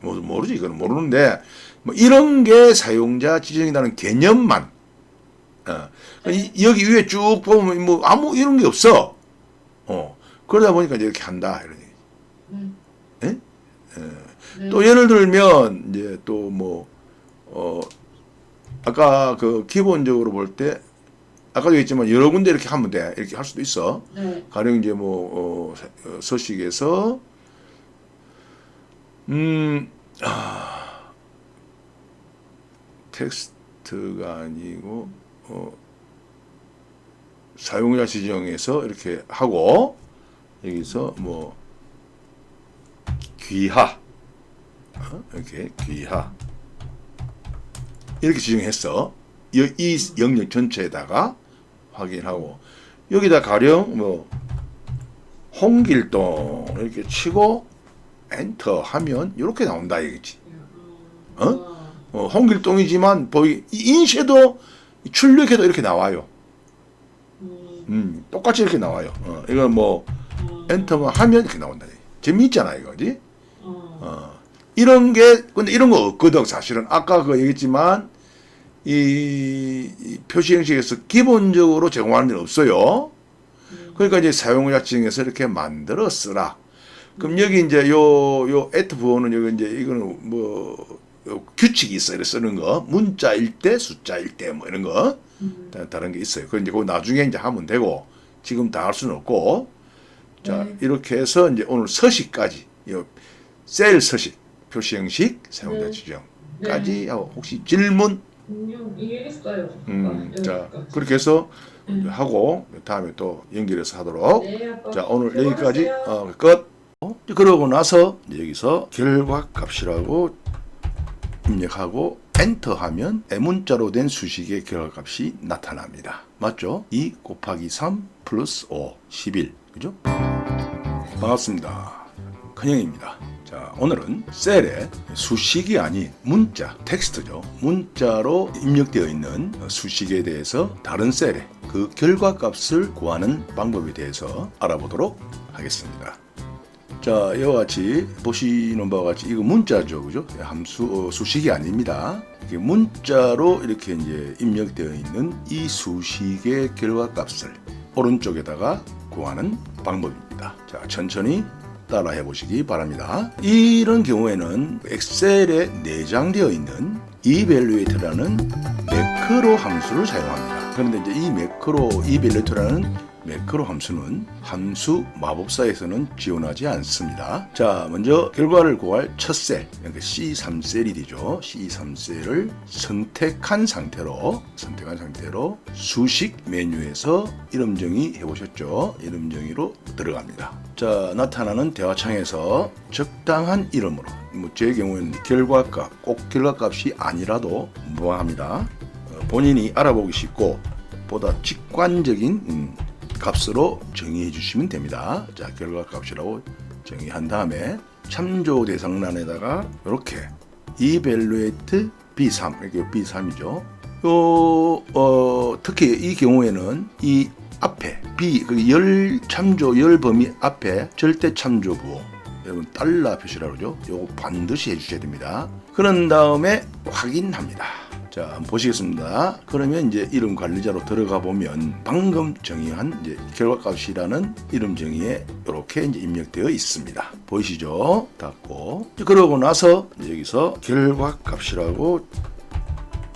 모르지. 이거는 모르는데 뭐 이런 게 사용자 지정이라는 개념만. 여기 위에 쭉 보면 뭐 아무 이런 게 없어. 그러다 보니까 이렇게 한다 이런 얘기. 네? 또 예를 들면 이제 또 뭐 아까 그 기본적으로 볼 때 아까도 했지만 여러 군데 이렇게 하면 돼. 이렇게 할 수도 있어. 네. 가령 이제 뭐 서식에서 텍스트가 아니고 사용자 지정에서 이렇게 하고 여기서 뭐 귀하 이렇게 귀하 이렇게 지정했어. 이 영역 전체에다가 확인하고 여기다 가령 뭐 홍길동 이렇게 치고 엔터 하면 이렇게 나온다 이거지. 홍길동이지만 인쇄도 출력해도 이렇게 나와요. 똑같이 이렇게 나와요. 이거 뭐 엔터만 하면 이렇게 나온다. 재미있잖아 이거지. 이런 게 근데 이런 거 없거든 사실은. 아까 그 얘기했지만 이 표시 형식에서 기본적으로 제공하는 데는 없어요. 그러니까 이제 사용자 지정해서 이렇게 만들어 쓰라. 그럼 여기 이제 요 at4는 여기 이제 이거는 뭐 규칙이 있어요. 이렇게 쓰는 거. 문자일 때, 숫자일 때 뭐 이런 거. 다른 게 있어요. 그 이제 그거 나중에 이제 하면 되고 지금 다 할 수는 없고. 자, 이렇게 해서 이제 오늘 서식까지 요 셀 서식, 표시 형식, 사용자 지정까지 하고 혹시 질문? 이해했어요. 자, 그렇게 해서 하고 다음에 또 연결해서 하도록. 자, 오늘 여기까지 끝. 그러고 나서 여기서 결과값이라고 입력하고 엔터하면 M문자로 된 수식의 결과값이 나타납니다. 맞죠? 2 곱하기 3 플러스 5, 11. 그죠? 반갑습니다. 큰형입니다. 자, 오늘은 셀에 수식이 아닌 문자, 텍스트죠. 문자로 입력되어 있는 수식에 대해서 다른 셀에 그 결과값을 구하는 방법에 대해서 알아보도록 하겠습니다. 자, 이와 같이 보시는 바와 같이 이거 문자죠, 그죠? 함수 수식이 아닙니다. 이게 문자로 이렇게 이제 입력되어 있는 이 수식의 결과값을 오른쪽에다가 구하는 방법입니다. 자, 천천히 따라해 보시기 바랍니다. 이런 경우에는 엑셀에 내장되어 있는 evaluate라는 매크로 함수를 사용합니다. 그런데 이제 이 매크로 evaluate라는 매크로 함수는 함수 마법사에서는 지원하지 않습니다. 자, 먼저 결과를 구할 첫 셀, 그러니까 C3셀이 되죠. C3셀을 선택한 상태로 수식 메뉴에서 이름 정의 해보셨죠? 이름 정의로 들어갑니다. 자, 나타나는 대화창에서 적당한 이름으로, 뭐 제 경우에는 결과값, 꼭 결과값이 아니라도 무방합니다. 본인이 알아보기 쉽고 보다 직관적인 값으로 정의해 주시면 됩니다. 자, 결과값이라고 정의한 다음에 참조 대상란에다가 이렇게 evaluate B3 이렇게 B3이죠. 특히 이 경우에는 이 앞에 B 열 참조 열 범위 앞에 절대 참조 부호 여러분 달러 표시라고 그러죠. 요거 반드시 해주셔야 됩니다. 그런 다음에 확인합니다. 자, 한번 보시겠습니다. 그러면 이제 이름 관리자로 들어가 보면 방금 정의한 이제 결과값이라는 이름 정의에 이렇게 이제 입력되어 있습니다. 보이시죠? 닫고. 그러고 나서 여기서 결과값이라고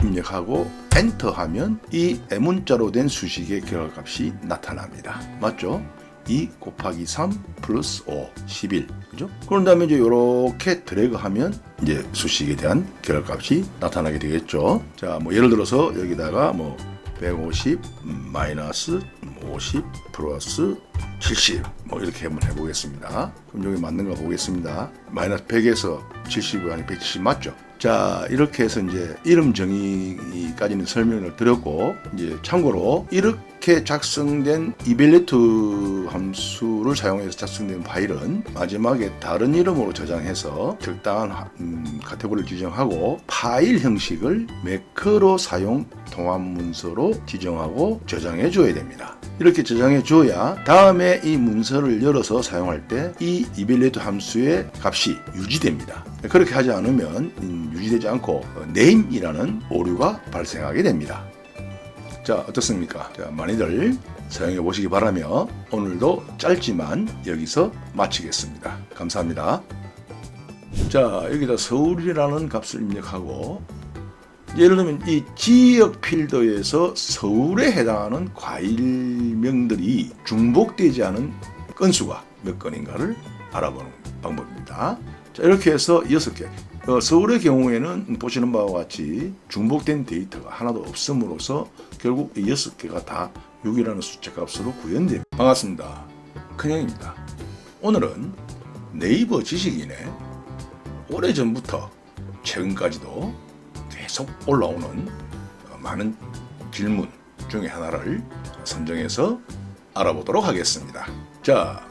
입력하고 엔터하면 이 M문자로 된 수식의 결과값이 나타납니다. 맞죠? 2 곱하기 3 플러스 5, 11. 그죠? 그런 다음에 이제 이렇게 드래그하면 이제 수식에 대한 결과값이 나타나게 되겠죠. 자, 뭐 예를 들어서 여기다가 뭐 150 마이너스 50 플러스 70 뭐 이렇게 한번 해보겠습니다. 그럼 여기 맞는 거 보겠습니다. 마이너스 100에서 70이 아니 170 맞죠? 자, 이렇게 해서 이제 이름 정의까지는 설명을 드렸고, 이제 참고로 이렇게 작성된 evaluate 함수를 사용해서 작성된 파일은 마지막에 다른 이름으로 저장해서 적당한 카테고리를 지정하고 파일 형식을 매크로 사용 통합 문서로 지정하고 저장해 줘야 됩니다. 이렇게 저장해 줘야 다음에 이 문서를 열어서 사용할 때 이 evaluate 함수의 값이 유지됩니다. 그렇게 하지 않으면 유지되지 않고 name이라는 오류가 발생하게 됩니다. 자, 어떻습니까? 자, 많이들 사용해 보시기 바라며 오늘도 짧지만 여기서 마치겠습니다. 감사합니다. 자, 여기다 서울이라는 값을 입력하고 예를 들면 이 지역 필더에서 서울에 해당하는 과일명들이 중복되지 않은 건수가 몇 건인가를 알아보는 방법입니다. 자, 이렇게 해서 6개. 서울의 경우에는 보시는 바와 같이 중복된 데이터가 하나도 없음으로써 결국 이 6개가 다 6이라는 숫자 값으로 구현됩니다. 반갑습니다. 큰형입니다. 오늘은 네이버 지식인에 오래전부터 최근까지도 계속 올라오는 많은 질문 중에 하나를 선정해서 알아보도록 하겠습니다. 자,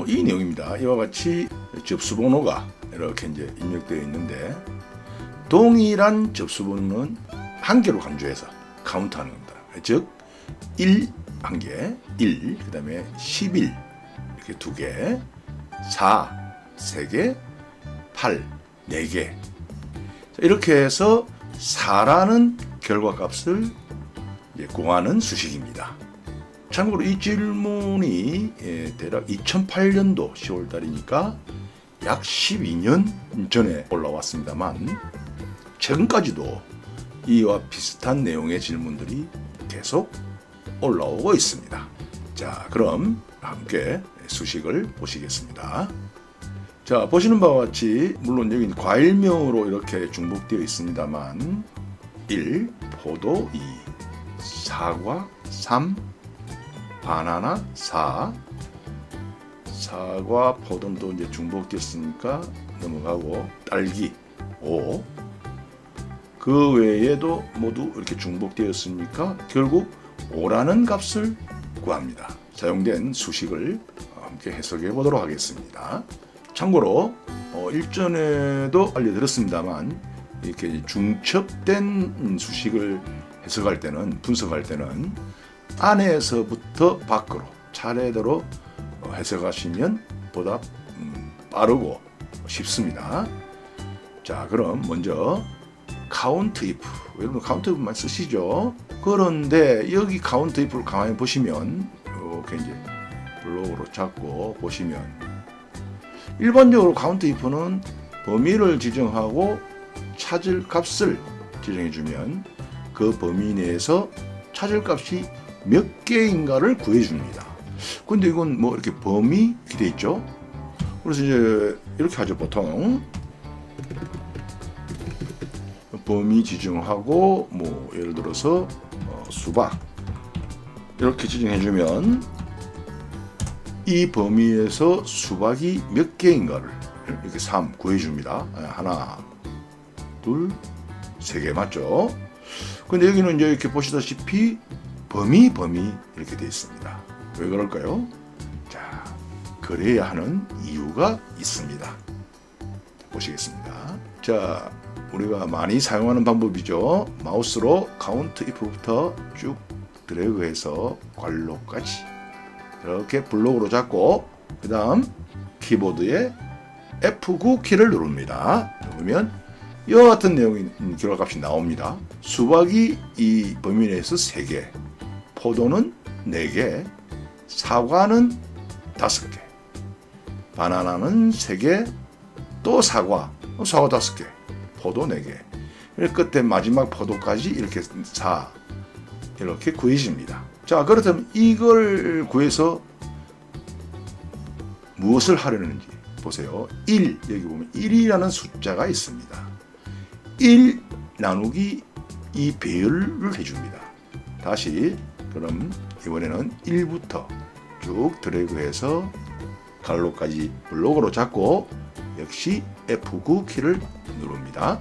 이 내용입니다. 이와 같이 접수번호가 이렇게 이제 입력되어 있는데 동일한 접수번호는 한 개로 강조해서 카운트하는 겁니다. 즉 1 한 개, 1, 그 다음에 11 이렇게 2개, 4 3개, 8 4개. 이렇게 해서 4라는 결과값을 구하는 수식입니다. 참고로 이 질문이 대략 2008년도 10월달이니까 약 12년 전에 올라왔습니다만 최근까지도 이와 비슷한 내용의 질문들이 계속 올라오고 있습니다. 자, 그럼 함께 수식을 보시겠습니다. 자, 보시는 바와 같이 물론 여기 과일명으로 이렇게 중복되어 있습니다만 1, 포도 2, 사과 3, 바나나 4, 사과, 포도는 또 이제 중복됐으니까 넘어가고 딸기 5, 그 외에도 모두 이렇게 중복되었으니까 결국 5라는 값을 구합니다. 사용된 수식을 함께 해석해 보도록 하겠습니다. 참고로 일전에도 알려드렸습니다만 이렇게 중첩된 수식을 해석할 때는 분석할 때는 안에서부터 밖으로 차례대로 해석하시면 보다 빠르고 쉽습니다. 자, 그럼 먼저 카운트 if, 여러분 카운트 if만 쓰시죠. 그런데 여기 카운트 if를 가만히 보시면 이렇게 이제 블록으로 잡고 보시면 일반적으로 카운트 if는 범위를 지정하고 찾을 값을 지정해 주면 그 범위 내에서 찾을 값이 몇 개인가를 구해 줍니다. 근데 이건 뭐 이렇게 범위 이렇게 돼 있죠. 그래서 이제 이렇게 하죠. 보통 범위 지정하고 뭐 예를 들어서 수박 이렇게 지정해 주면 이 범위에서 수박이 몇 개인가를 이렇게 3 구해 줍니다. 하나, 둘, 3개 맞죠? 근데 여기는 이제 이렇게 보시다시피 범위 이렇게 되어 있습니다. 왜 그럴까요? 자, 그래야 하는 이유가 있습니다. 보시겠습니다. 자, 우리가 많이 사용하는 방법이죠. 마우스로 카운트 if부터 쭉 드래그해서 괄호까지 이렇게 블록으로 잡고 그 다음 키보드에 F9 키를 누릅니다. 그러면 이와 같은 내용의 결과값이 나옵니다. 수박이 이 범위 내에서 3개, 포도는 4개, 사과는 5개, 바나나는 3개, 또 사과 5개, 포도 4개. 끝에 마지막 포도까지 이렇게 4 이렇게 구해집니다. 자, 그렇다면 이걸 구해서 무엇을 하려는지 보세요. 1, 여기 보면 1이라는 숫자가 있습니다. 1 나누기 이 배열을 해줍니다. 다시 그럼 이번에는 1부터 쭉 드래그해서 괄호까지 블록으로 잡고 역시 F9 키를 누릅니다.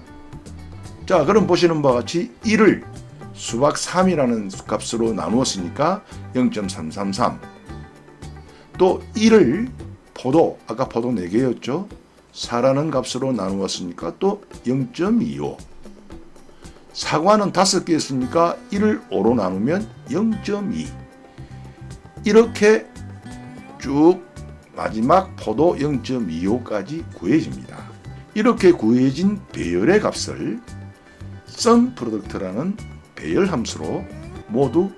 자, 그럼 보시는 바와 같이 1을 수박 3이라는 값으로 나누었으니까 0.333. 또 1을 포도, 아까 포도 4개였죠. 4라는 값으로 나누었으니까 또 0.25. 사과는 5개였으니까 1을 5로 나누면 0.2. 이렇게 쭉 마지막 포도 0.25까지 구해집니다. 이렇게 구해진 배열의 값을 sum product라는 배열 함수로 모두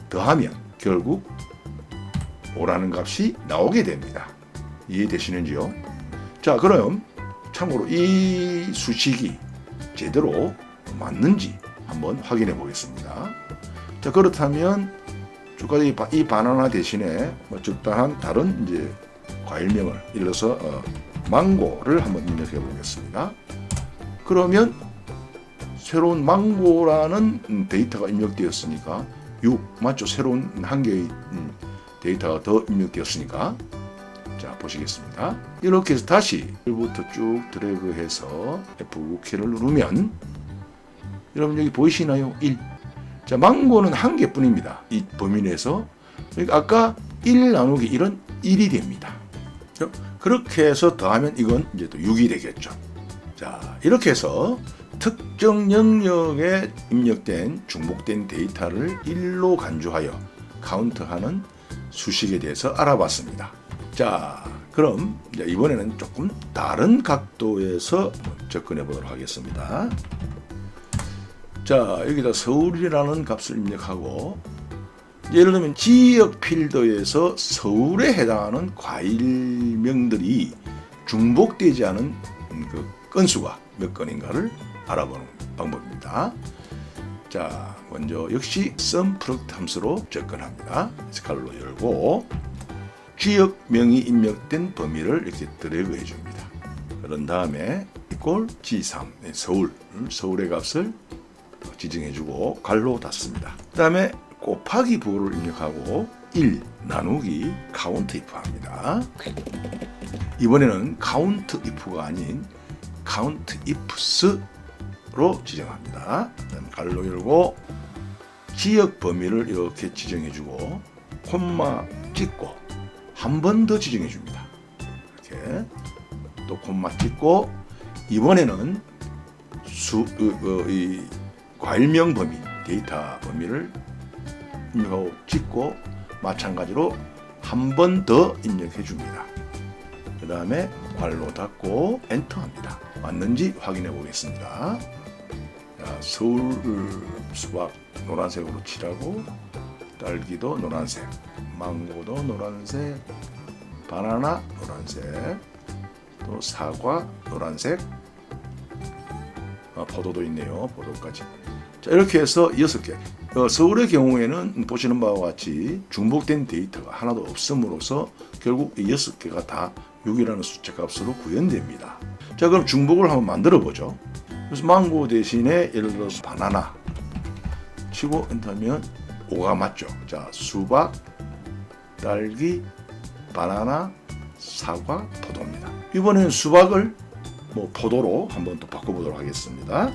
더하면 결국 5라는 값이 나오게 됩니다. 이해되시는지요? 자, 그럼 참고로 이 수식이 제대로 맞는지 한번 확인해 보겠습니다. 자, 그렇다면 주가의 이 바나나 대신에 적당한 다른 이제 과일명을 예를 들어서 망고를 한번 입력해 보겠습니다. 그러면 새로운 망고라는 데이터가 입력되었으니까 6 맞죠? 새로운 한 개의 데이터가 더 입력되었으니까 자, 보시겠습니다. 이렇게 해서 다시 1부터 쭉 드래그해서 F9키를 누르면 여러분 여기 보이시나요? 1. 자, 망고는 한 개뿐입니다. 이 범위 내에서. 그러니까 아까 1 나누기 1은 1이 됩니다. 그렇게 해서 더하면 이건 이제 또 6이 되겠죠. 자, 이렇게 해서 특정 영역에 입력된 중복된 데이터를 1로 간주하여 카운트하는 수식에 대해서 알아봤습니다. 자, 그럼 이제 이번에는 조금 다른 각도에서 접근해 보도록 하겠습니다. 자, 여기다 서울이라는 값을 입력하고, 예를 들면 지역 필더에서 서울에 해당하는 과일명들이 중복되지 않은 그 건수가 몇 건인가를 알아보는 방법입니다. 자, 먼저 역시 sum product 함수로 접근합니다. 칼로 열고 지역명이 입력된 범위를 이렇게 드래그 해줍니다. 그런 다음에 equal G3 서울의 값을 지정해주고 갈로 닫습니다. 그 다음에 곱하기 부호를 입력하고 1 나누기 count if 합니다. 이번에는 count if가 아닌 count ifs로 지정합니다. 그다음에 갈로 열고 지역 범위를 이렇게 지정해주고 콤마 찍고 한 번 더 지정해줍니다. 이렇게 또 콤마 찍고 이번에는 이 과일명 범위 데이터 범위를 입력하고 찍고 마찬가지로 한 번 더 입력해 줍니다. 그 다음에 괄호 닫고 엔터합니다. 맞는지 확인해 보겠습니다. 자, 서울 수박 노란색으로 칠하고 딸기도 노란색, 망고도 노란색, 바나나 노란색, 또 사과 노란색, 포도도 있네요. 포도까지. 자, 이렇게 해서 6개. 서울의 경우에는 보시는 바와 같이 중복된 데이터가 하나도 없음으로써 결국 이 6개가 다 6이라는 숫자 값으로 구현됩니다. 자, 그럼 중복을 한번 만들어 보죠. 그래서 망고 대신에 예를 들어서 바나나 치고 엔터하면 5가 맞죠. 자, 수박, 딸기, 바나나, 사과, 포도입니다. 이번에는 수박을 포도로 한번 또 바꿔보도록 하겠습니다.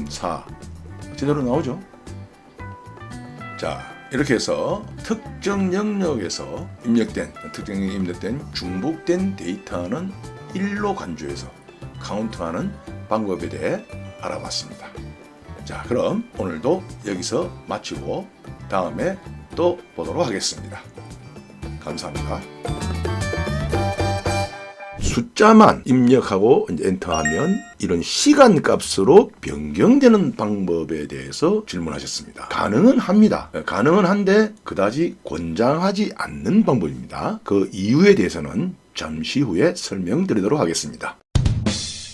4 제대로 나오죠. 자, 이렇게 해서 특정 영역에서 입력된 중복된 데이터는 1로 간주해서 카운트하는 방법에 대해 알아봤습니다. 자, 그럼 오늘도 여기서 마치고 다음에 또 보도록 하겠습니다. 감사합니다. 숫자만 입력하고 이제 엔터하면 이런 시간 값으로 변경되는 방법에 대해서 질문하셨습니다. 가능은 합니다. 가능은 한데 그다지 권장하지 않는 방법입니다. 그 이유에 대해서는 잠시 후에 설명드리도록 하겠습니다.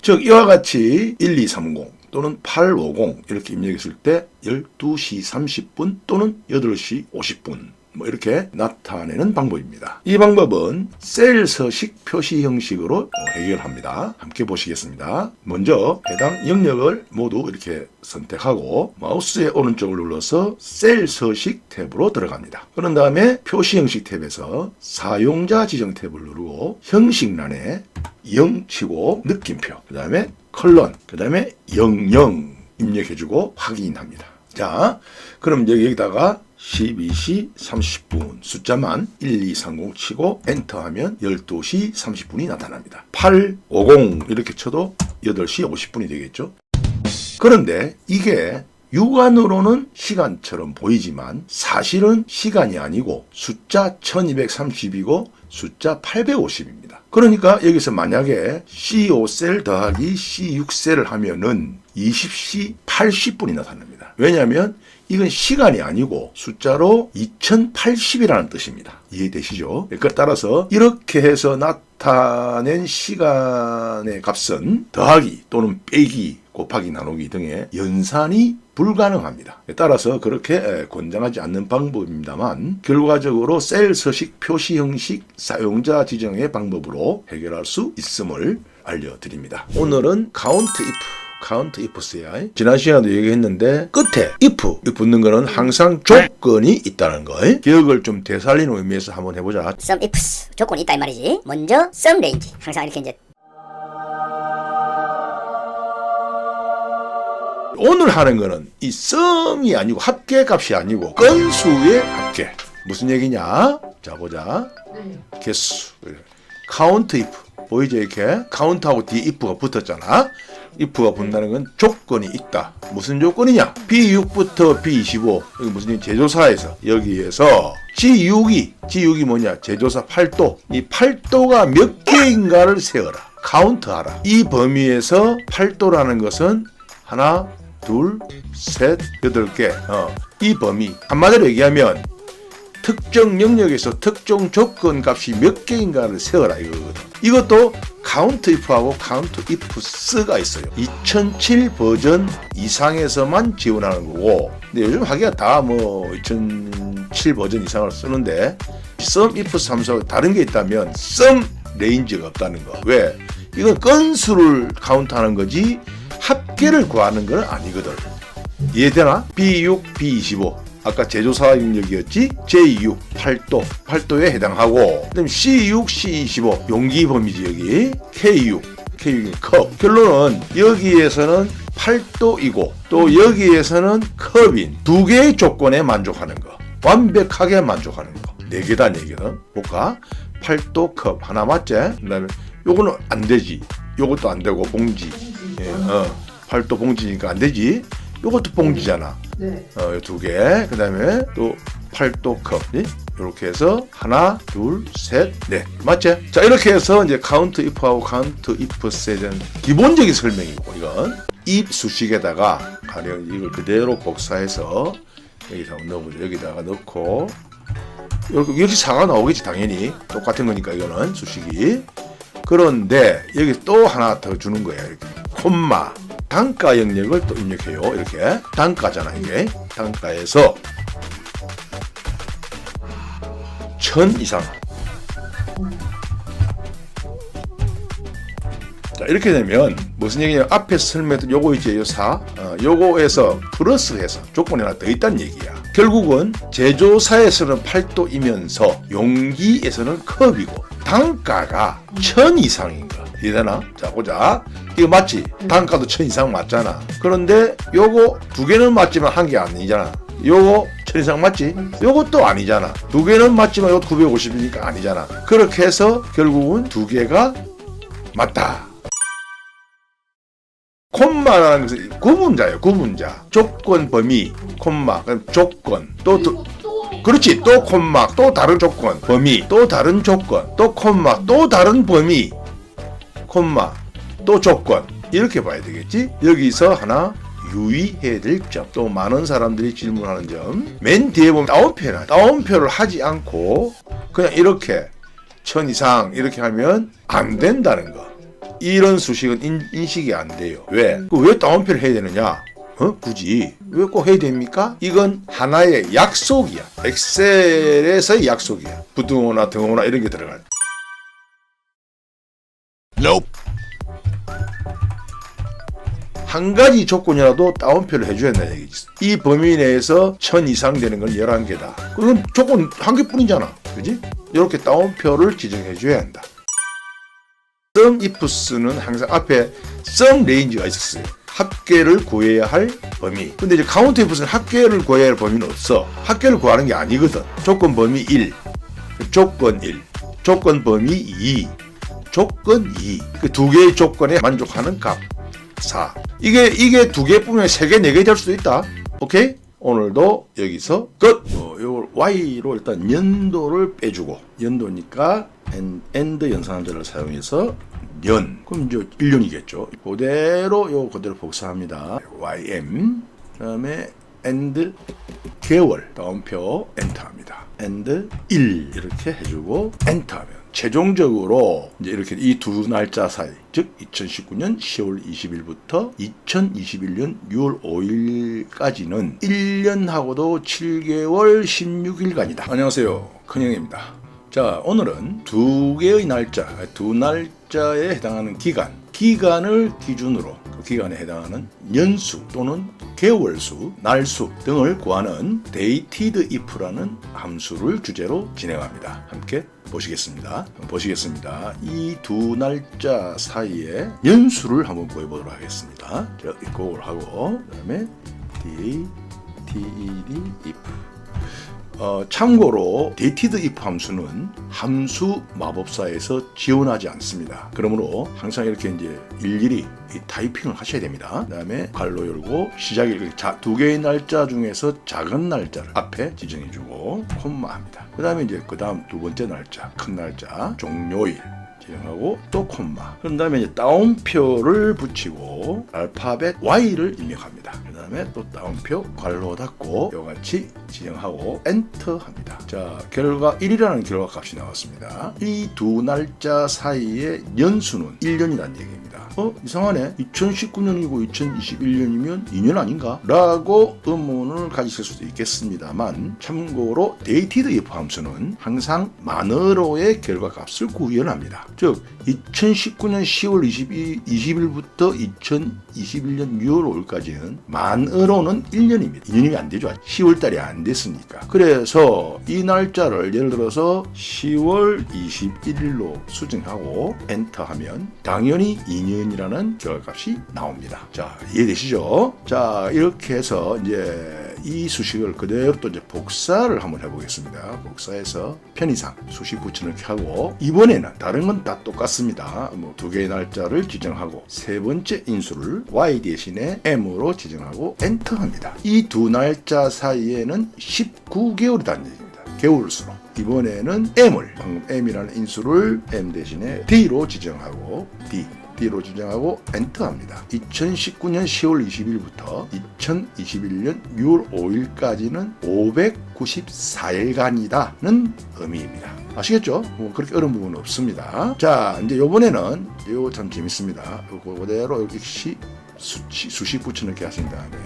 즉 이와 같이 1230 또는 850 이렇게 입력했을 때 12시 30분 또는 8시 50분 이렇게 나타내는 방법입니다. 이 방법은 셀 서식 표시 형식으로 해결합니다. 함께 보시겠습니다. 먼저 해당 영역을 모두 이렇게 선택하고 마우스의 오른쪽을 눌러서 셀 서식 탭으로 들어갑니다. 그런 다음에 표시 형식 탭에서 사용자 지정 탭을 누르고 형식란에 0 치고 느낌표, 그 다음에 컬런, 그 다음에 00 입력해주고 확인합니다. 자, 그럼 여기다가 12시 30분 숫자만 1230 치고 엔터하면 12시 30분이 나타납니다. 850 이렇게 쳐도 8시 50분이 되겠죠. 그런데 이게 육안으로는 시간처럼 보이지만 사실은 시간이 아니고 숫자 1230이고 숫자 850입니다. 그러니까 여기서 만약에 C5셀 더하기 C6셀을 하면은 20시 80분이 나타납니다. 왜냐하면 이건 시간이 아니고 숫자로 2080이라는 뜻입니다. 이해되시죠? 그러니까 따라서 이렇게 해서 나타낸 시간의 값은 더하기 또는 빼기, 곱하기, 나누기 등의 연산이 불가능합니다. 따라서 그렇게 권장하지 않는 방법입니다만 결과적으로 셀 서식 표시 형식 사용자 지정의 방법으로 해결할 수 있음을 알려드립니다. 오늘은 count if count ifs야. 지난 시간에도 얘기했는데 끝에 if 붙는 거는 항상 조건이 있다는 거. 기억을 좀 되살리는 의미에서 한번 해보자. some ifs 조건이 있다 이 말이지. 먼저 some range 항상 이렇게 이제 오늘 하는 거는 이 sum이 아니고 합계값이 아니고 건수의 합계. 무슨 얘기냐? 자 보자. 네. 개수. count if 보이죠 이렇게? count하고 뒤에 if가 붙었잖아. if가 붙는다는 건 조건이 있다. 무슨 조건이냐? B6부터 B25 여기 무슨 제조사에서 여기에서 G6이 뭐냐? 제조사 8도. 이 8도가 몇 개인가를 세어라. 카운트하라. 이 범위에서 8도라는 것은 하나, 둘, 셋, 8개. 이 범위 한마디로 얘기하면 특정 영역에서 특정 조건 값이 몇 개인가를 세어라 이거거든. 이것도 count if하고 count ifs가 있어요. 2007 버전 이상에서만 지원하는 거고, 근데 요즘 하기가 다 뭐 2007 버전 이상을 쓰는데 some ifs 함수하고 다른 게 있다면 some range가 없다는 거. 왜? 이건 건수를 카운트하는 거지 합계를 구하는 건 아니거든. 이해되나? B6, B25 아까 제조사 영역이었지? J6, 8도에 해당하고, 그 다음에 C6, C25 용기 범위지 여기. K6은 컵. 결론은 여기에서는 8도이고 또 여기에서는 컵인 두 개의 조건에 만족하는 거. 완벽하게 만족하는 거. 4개다 4개다. 볼까? 8도 컵 하나 맞지? 그 다음에 요거는 안 되지. 요것도 안 되고 봉지. 예, 8도 봉지니까 안 되지. 요것도 봉지잖아. 네. 두 개. 그 다음에 또 8도 컵. 이렇게 해서 하나, 둘, 셋, 넷. 맞지? 자, 이렇게 해서 이제 count if하고 count ifs에 대한 기본적인 설명이고, 이건 if 수식에다가 가령 이걸 그대로 복사해서 여기서 한번 넣어보죠. 여기다가 넣고 이렇게 사가 나오겠지 당연히. 똑같은 거니까 이거는 수식이. 그런데 여기 또 하나 더 주는 거야. 이렇게 콤마. 단가 영역을 또 입력해요. 이렇게 단가잖아 이게. 단가에서 1000 이상. 자 이렇게 되면 무슨 얘기냐? 앞에 설명했던 요거 있지 요 요거에서 플러스해서 조건이 하나 더 있다는 얘기야. 결국은 제조사에서는 8도이면서 용기에서는 컵이고 단가가 1000 이상인 거. 이해되나? 자 보자. 이거 맞지? 단가도 1000 이상 맞잖아. 그런데 요거 두 개는 맞지만 한 개 아니잖아. 요거 1000 이상 맞지? 요것도 아니잖아. 두 개는 맞지만 요거 950이니까 아니잖아. 그렇게 해서 결국은 두 개가 맞다. 콤마라는 것은 구분자예요. 구분자. 조건 범위 콤마 그럼 조건 그렇지. 또 콤마 또 다른 조건 범위 또 다른 조건 또 콤마 또 다른 범위 콤마 또 조건 이렇게 봐야 되겠지. 여기서 하나 유의해야 될 점, 또 많은 사람들이 질문하는 점, 맨 뒤에 보면 따옴표를 하지 않고 그냥 이렇게 1000 이상 이렇게 하면 안 된다는 거. 이런 수식은 인식이 안 돼요. 왜? 왜 따옴표를 해야 되느냐? 굳이 왜 꼭 해야 됩니까? 이건 하나의 약속이야. 엑셀에서의 약속이야. 부등호나 등호나 이런 게 들어갈. Nope. 한 가지 조건이라도 따옴표를 해줘야 한다는 얘기지. 이 범위 내에서 1000 이상 되는 건 11개다. 그건 조건 한 개뿐이잖아. 그지? 이렇게 따옴표를 지정해줘야 한다. some ifs는 항상 앞에 some range가 있었어요. 합계를 구해야 할 범위. 근데 이제 count ifs는 합계를 구해야 할 범위는 없어. 합계를 구하는 게 아니거든. 조건 범위 1, 조건 1, 조건 범위 2, 조건 2. 그 두 개의 조건에 만족하는 값 4. 이게 두 개뿐만 3개, 4개 될 수도 있다. 오케이? 오늘도 여기서 끝! 요걸 Y로 일단 연도를 빼주고, 연도니까 and 연산자를 사용해서 년. 그럼 이제 1년이겠죠. 그대로 복사합니다. YM. 그 다음에 and 개월. 다음표 엔터합니다. and 1 이렇게 해주고 엔터하면 최종적으로 이제 이렇게 이 두 날짜 사이, 즉 2019년 10월 20일부터 2021년 6월 5일까지는 1년하고도 7개월 16일간이다. 안녕하세요, 큰형입니다. 자, 오늘은 두 개의 날짜, 두 날짜에 해당하는 기간, 기간을 기준으로 그 기간에 해당하는 년수 또는 개월수, 날수 등을 구하는 dated if라는 함수를 주제로 진행합니다. 함께 보시겠습니다. 이 두 날짜 사이에 연수를 한번 구해보도록 하겠습니다. 자, 이걸 하고 그다음에 dated if. 참고로 dated if 함수는 함수 마법사에서 지원하지 않습니다. 그러므로 항상 이렇게 이제 일일이 이 타이핑을 하셔야 됩니다. 그 다음에 괄호 열고 시작일 두 개의 날짜 중에서 작은 날짜를 앞에 지정해주고 콤마 합니다. 그 다음에 이제 그 다음 두 번째 날짜, 큰 날짜, 종료일 지정하고 또 콤마. 그런 다음에 이제 따옴표를 붙이고 알파벳 Y를 입력합니다. 그 다음에 또 따옴표 괄호 닫고 이같이 지정하고 엔터 합니다. 자, 결과 1이라는 결과 값이 나왔습니다. 이 두 날짜 사이의 연수는 1년이라는 얘기입니다. 이상하네. 2019년이고 2021년이면 2년 아닌가? 라고 의문을 가지실 수도 있겠습니다만 참고로 dated if 함수는 항상 만으로의 결과값을 구현합니다. 즉 2019년 10월 20일부터 2021년 6월 5일까지는 만으로는 1년입니다. 2년이 안 되죠. 10월달이 안 됐으니까. 그래서 이 날짜를 예를 들어서 10월 21일로 수정하고 엔터하면 당연히 2년이라는 결과값이 나옵니다. 자, 이해되시죠? 자, 이렇게 해서 이제 이 수식을 그대로 또 이제 복사를 한번 해보겠습니다. 복사해서 편의상 수식 붙여넣기 하고 이번에는 다른 건 다 똑같습니다. 뭐 두 개의 날짜를 지정하고 세 번째 인수를 y 대신에 m으로 지정하고 엔터합니다. 이 두 날짜 사이에는 19개월이라는 얘기입니다. 개월수로. 이번에는 m을 방금 m이라는 인수를 m 대신에 d로 지정하고 D로 지정하고 엔터합니다. 2019년 10월 20일부터 2021년 6월 5일까지는 594일간이다는 의미입니다. 아시겠죠? 뭐 그렇게 어려운 부분은 없습니다. 자, 이제 요번에는 이거 참 재밌습니다. 요거 그대로 여기 수식 붙여넣기 하신 다음에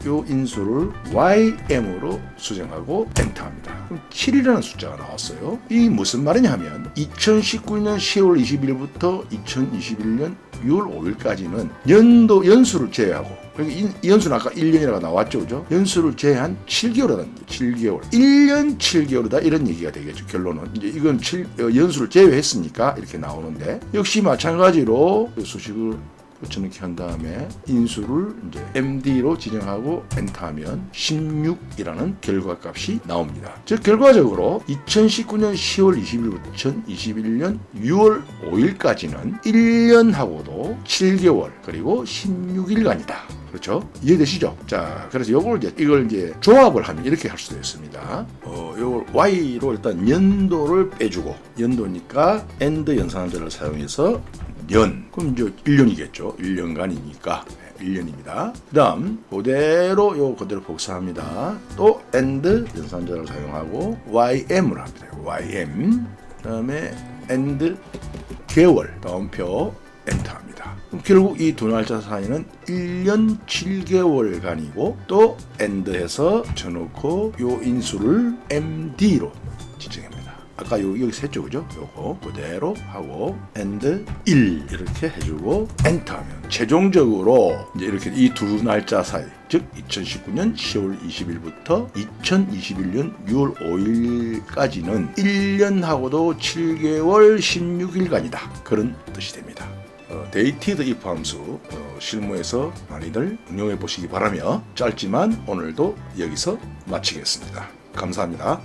요 인수를 YM으로 수정하고 엔터합니다. 그럼 7이라는 숫자가 나왔어요. 이 무슨 말이냐 하면 2019년 10월 20일부터 2021년 6월 5일까지는 연수를 제외하고 이 연수는 아까 1년이라고 나왔죠, 그죠? 연수를 제외한 7개월이라는 7개월. 1년 7개월이다 이런 얘기가 되겠죠. 결론은 이제 이건 연수를 제외했으니까 이렇게 나오는데 역시 마찬가지로 수식을 붙여넣기 한 다음에 인수를 이제 MD로 지정하고 엔터하면 16이라는 결과값이 나옵니다. 즉 결과적으로 2019년 10월 20일부터 2021년 6월 5일까지는 1년하고도 7개월 그리고 16일간이다. 그렇죠? 이해되시죠? 자, 그래서 이걸 이제 조합을 하면 이렇게 할 수도 있습니다. 요걸 Y로 일단 연도를 빼주고 연도니까 AND 연산자를 사용해서 년. 그럼 이제 1년이겠죠. 1년간이니까 1년입니다. 그 다음 그대로 복사합니다. 또 AND 연산자를 사용하고 YM을 합니다. YM. 그 다음에 AND 개월. 다음표 엔터합니다. 그럼 결국 이 두 날짜 사이는 1년 7개월간이고 또 AND해서 쳐놓고 요 인수를 MD로 지정합니다. 아까 여기 셌죠, 그죠? 요거 그대로 하고 AND 1 이렇게 해주고 엔터하면 최종적으로 이제 이렇게 이 두 날짜 사이, 즉 2019년 10월 20일부터 2021년 6월 5일까지는 1년하고도 7개월 16일간이다. 그런 뜻이 됩니다. dated if 함수 실무에서 많이들 응용해 보시기 바라며 짧지만 오늘도 여기서 마치겠습니다. 감사합니다.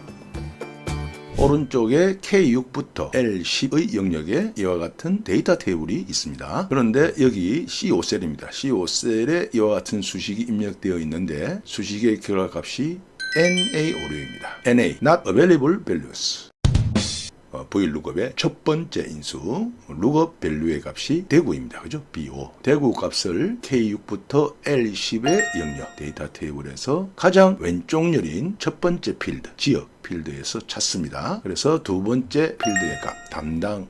오른쪽에 K6부터 L10의 영역에 이와 같은 데이터 테이블이 있습니다. 그런데 여기 C5셀입니다. C5셀에 이와 같은 수식이 입력되어 있는데 수식의 결과값이 NA5류입니다. NA, Not Available Values. VLOOKUP의 첫 번째 인수 lookup value의 값이 대구입니다. 그죠? BO. 대구 값을 K6부터 L10의 영역 데이터 테이블에서 가장 왼쪽 열인 첫 번째 필드, 지역 필드에서 찾습니다. 그래서 두 번째 필드의 값, 담당에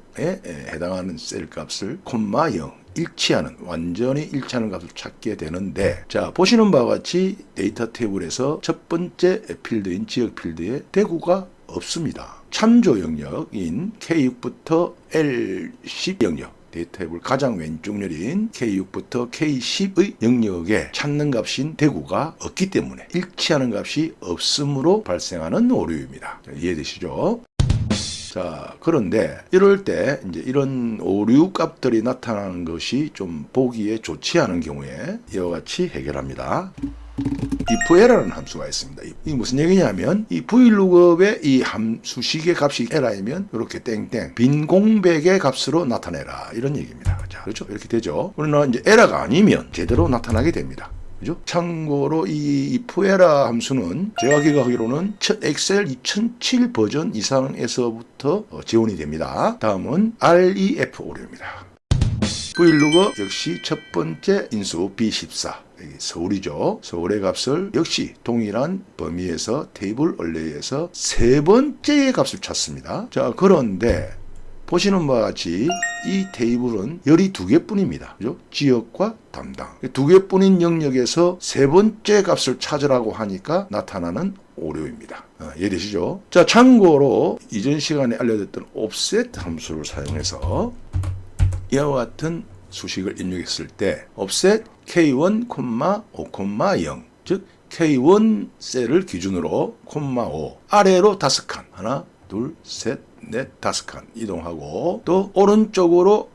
해당하는 셀 값을 콤마 0 일치하는, 완전히 일치하는 값을 찾게 되는데, 자, 보시는 바와 같이 데이터 테이블에서 첫 번째 필드인 지역 필드에 대구가 없습니다. 참조 영역인 K6부터 L10 영역, 데이터 테이블 가장 왼쪽 열인 K6부터 K10의 영역에 찾는 값인 대구가 없기 때문에 일치하는 값이 없으므로 발생하는 오류입니다. 이해되시죠? 자, 그런데 이럴 때 이제 이런 오류 값들이 나타나는 것이 좀 보기에 좋지 않은 경우에 이와 같이 해결합니다. ifError라는 함수가 있습니다. 이 무슨 얘기냐면 이 vlookup의 이 함수식의 값이 에러이면 이렇게 땡땡 빈 공백의 값으로 나타내라 이런 얘기입니다. 자, 그렇죠? 이렇게 되죠. 그러나 이제 에러가 아니면 제대로 나타나게 됩니다. 그죠? 참고로 이 ifError 함수는 제가 기억하기로는 엑셀 2007 버전 이상에서부터 지원이 됩니다. 다음은 REF 오류입니다. vlookup 역시 첫 번째 인수 B14 서울이죠. 서울의 값을 역시 동일한 범위에서 테이블 얼레이에서 세 번째의 값을 찾습니다. 자, 그런데 보시는 바와 같이 이 테이블은 열이 두 개뿐입니다. 그죠? 지역과 담당. 두 개뿐인 영역에서 세 번째 값을 찾으라고 하니까 나타나는 오류입니다. 이해되시죠? 자, 참고로 이전 시간에 알려드렸던 offset 함수를 사용해서 이와 같은 수식을 입력했을 때 offset K1, 5,0 즉 K1 셀을 기준으로 5 아래로 5칸 하나 둘 셋 넷 5칸 이동하고 또 오른쪽으로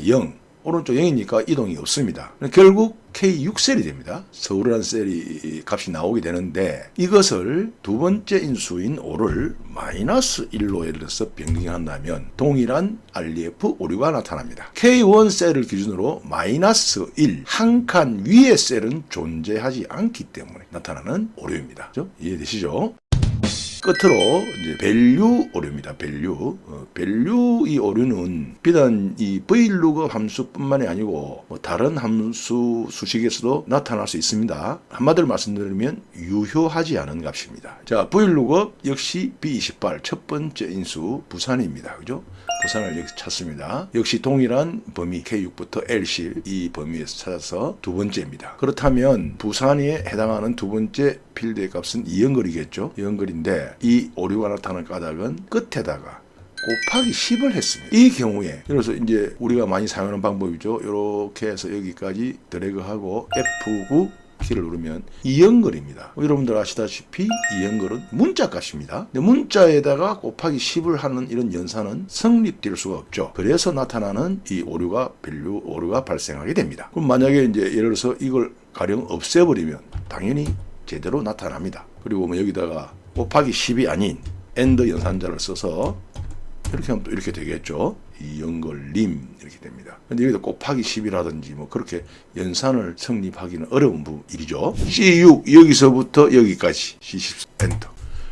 0 오른쪽 0이니까 이동이 없습니다. 결국 K6셀이 됩니다. 서울이라는 셀이 값이 나오게 되는데 이것을 두 번째 인수인 5를 -1로 예를 들어서 변경한다면 동일한 REF 오류가 나타납니다. K1 셀을 기준으로 -1 한 칸 위의 셀은 존재하지 않기 때문에 나타나는 오류입니다. 그렇죠? 이해되시죠? 끝으로 이제 value 오류입니다. value 이 오류는 비단 이 vlookup 함수뿐만이 아니고 뭐 다른 함수 수식에서도 나타날 수 있습니다. 한마디로 말씀드리면 유효하지 않은 값입니다. 자, vlookup 역시 B28 첫 번째 인수 부산입니다. 그죠? 부산을 여기서 찾습니다. 역시 동일한 범위 K6부터 L10 이 범위에서 찾아서 두 번째입니다. 그렇다면 부산에 해당하는 두 번째 필드의 값은 이연거리겠죠. 이연거리인데 이 오류가 나타나는 까닭은 끝에다가 곱하기 10을 했습니다. 이 경우에 그래서 이제 우리가 많이 사용하는 방법이죠. 이렇게 해서 여기까지 드래그하고 F9 키를 누르면 이연거리입니다. 여러분들 아시다시피 이연거리는 문자 값입니다. 근데 문자에다가 곱하기 10을 하는 이런 연산은 성립될 수가 없죠. 그래서 나타나는 이 오류가 발생하게 됩니다. 그럼 만약에 이제 예를 들어서 이걸 가령 없애버리면 당연히 제대로 나타납니다. 그리고 뭐 여기다가 곱하기 10이 아닌 엔드 연산자를 써서 이렇게 하면 또 이렇게 되겠죠. 이연걸림 이렇게 됩니다. 근데 여기다 곱하기 10이라든지 뭐 그렇게 연산을 성립하기는 어려운 일이죠. C6 여기서부터 여기까지 C10 엔터.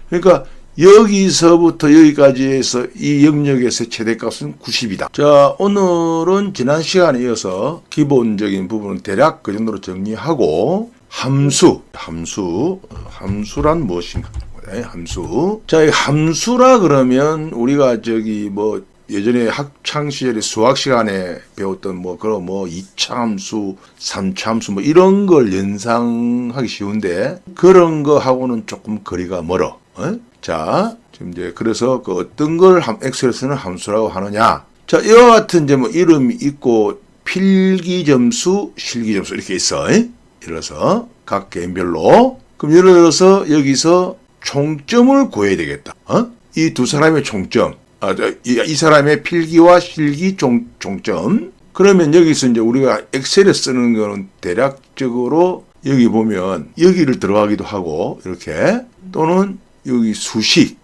그러니까 여기서부터 여기까지 해서 이 영역에서 최대값은 90이다. 자, 오늘은 지난 시간에 이어서 기본적인 부분은 대략 그 정도로 정리하고 함수란 무엇인가? 함수. 자, 이 함수라 그러면 우리가 뭐 예전에 학창 시절에 수학 시간에 배웠던 뭐 그런 뭐 2차 함수, 3차 함수 뭐 이런 걸 연상하기 쉬운데 그런 거 하고는 조금 거리가 멀어. 자, 지금 이제 그래서 그 어떤 걸 엑셀에서는 함수라고 하느냐? 자, 이와 같은 이제 뭐 이름이 있고 필기점수, 실기점수 이렇게 있어. 이래서 각 개인별로 그럼 예를 들어서 여기서 총점을 구해야 되겠다. 이 두 사람의 총점. 이 사람의 필기와 실기 총점. 그러면 여기서 이제 우리가 엑셀에 쓰는 거는 대략적으로 여기 보면 여기를 들어가기도 하고 이렇게 또는 여기 수식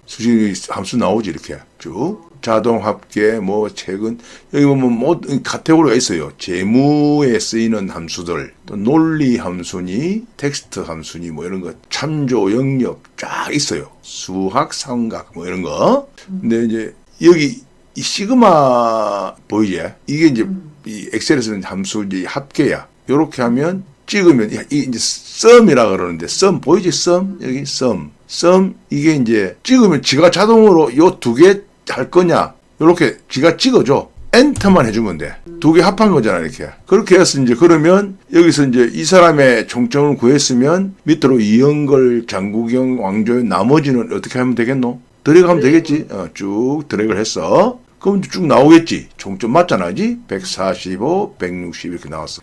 함수 나오지 이렇게 쭉 자동 합계 뭐 최근 여기 보면 뭐 카테고리가 있어요. 재무에 쓰이는 함수들 또 논리 함수니 텍스트 함수니 뭐 이런 거 참조 영역 쫙 있어요. 수학 삼각 뭐 이런 거. 근데 이제 여기 이 시그마 보이지? 이게 이제 이 엑셀에서는 함수 이제 합계야. 요렇게 하면 찍으면 이 이제 썸이라 그러는데 썸 보이지? 썸 여기 썸 이게 이제 찍으면 지가 자동으로 요 두 개 할 거냐? 요렇게 지가 찍어줘. 엔터만 해주면 돼. 두 개 합한 거잖아 이렇게. 그렇게 해서 이제 그러면 여기서 이제 이 사람의 총점을 구했으면 밑으로 이영걸, 장국영, 왕조연 나머지는 어떻게 하면 되겠노? 드래그하면 되겠지. 쭉 드래그를 했어. 그럼 쭉 나오겠지. 총점 맞잖아, 그지? 145, 160 이렇게 나왔어.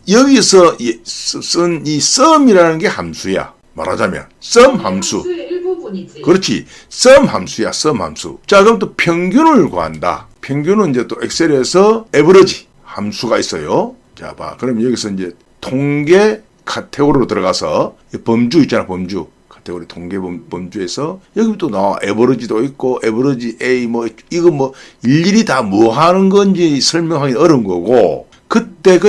여기서 쓴 이 썸이라는 게 함수야. 말하자면 썸 함수. 함수의 일부분이지. 그렇지. 썸 함수야, 썸 함수. 자, 그럼 또 평균을 구한다. 평균은 이제 또 엑셀에서 에버리지 함수가 있어요. 자, 봐. 그럼 여기서 이제 통계 카테고리로 들어가서 범주 있잖아, 범주. 카테고리 통계 범주에서 여기 또 나와. 에버리지도 있고, 에버리지 A 뭐, 이거 뭐, 일일이 다 뭐 하는 건지 설명하기 어려운 거고, 그때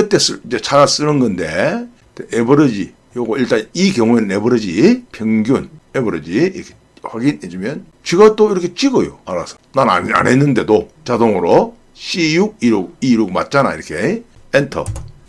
이제 찾아 쓰는 건데, 에버리지. 요거 일단 이 경우에는 에버리지, 평균, 에버리지 이렇게 확인해주면 쥐가 또 이렇게 찍어요. 알아서. 난 안 했는데도 자동으로 C6, 26 맞잖아. 이렇게 엔터.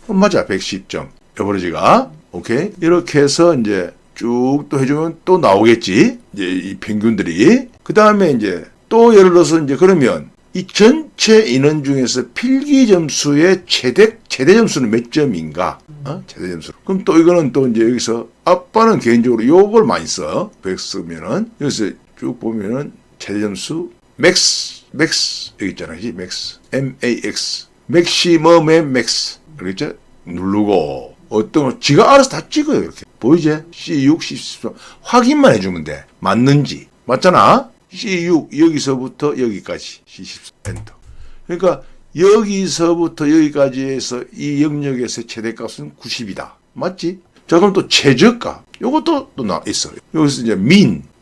맞아. 110점. 에버리지가 오케이. 이렇게 해서 이제 쭉 또 해주면 또 나오겠지. 이제 이 평균들이. 그 다음에 이제 또 예를 들어서 이제 그러면 이 전체 인원 중에서 필기 점수의 최대 점수는 몇 점인가? 최대 점수. 그럼 또 이거는 또 이제 여기서 아빠는 개인적으로 요걸 많이 써. 100 쓰면은 여기서 쭉 보면은 최대 점수 맥스 여기 있잖아. 맥스. MAX. 맥시멈의 맥스. 그렇죠? 누르고 어떤 거 지가 알아서 다 찍어요. 이렇게. 보이지? C6, C10 확인만 해주면 돼. 맞는지. 맞잖아? C6 여기서부터 여기까지 C10 엔터. 그러니까 여기서부터 여기까지에서 이 영역에서 최대값은 90이다. 맞지? 자, 그럼 또 최저값. 요것도 또 있어. 여기서 이제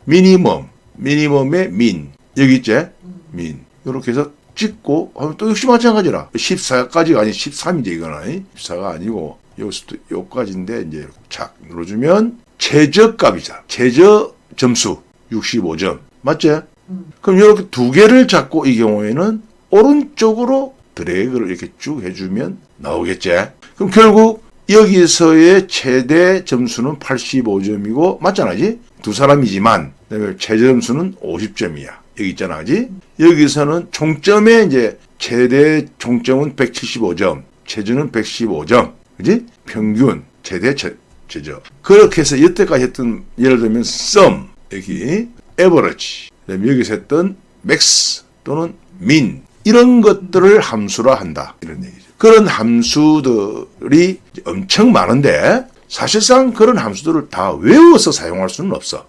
미니멈의 민. 여기 있지? 민. 요렇게 해서 찍고 하면 또 역시 마찬가지라. 14까지가 아니 13이지 이거는. 14가 아니고 여기서부터 요까지인데 이제 이렇게 착 눌러주면 최저값이잖아. 최저 점수 65점. 맞지? 그럼 이렇게 두 개를 잡고 이 경우에는 오른쪽으로 드래그를 이렇게 쭉 해주면 나오겠지? 그럼 결국 여기서의 최대 점수는 85점이고 맞잖아, 지? 두 사람이지만 그다음에 최저 점수는 50점이야. 여기 있잖아, 그지? 여기서는 총점의 이제 최대 총점은 175점, 최저는 115점, 그지? 평균, 최대, 최저. 그렇게 해서 여태까지 했던 예를 들면 sum, 여기 average, 그다음에 여기서 했던 max 또는 min 이런 것들을 함수라 한다. 이런 얘기죠. 그런 함수들이 엄청 많은데 사실상 그런 함수들을 다 외워서 사용할 수는 없어.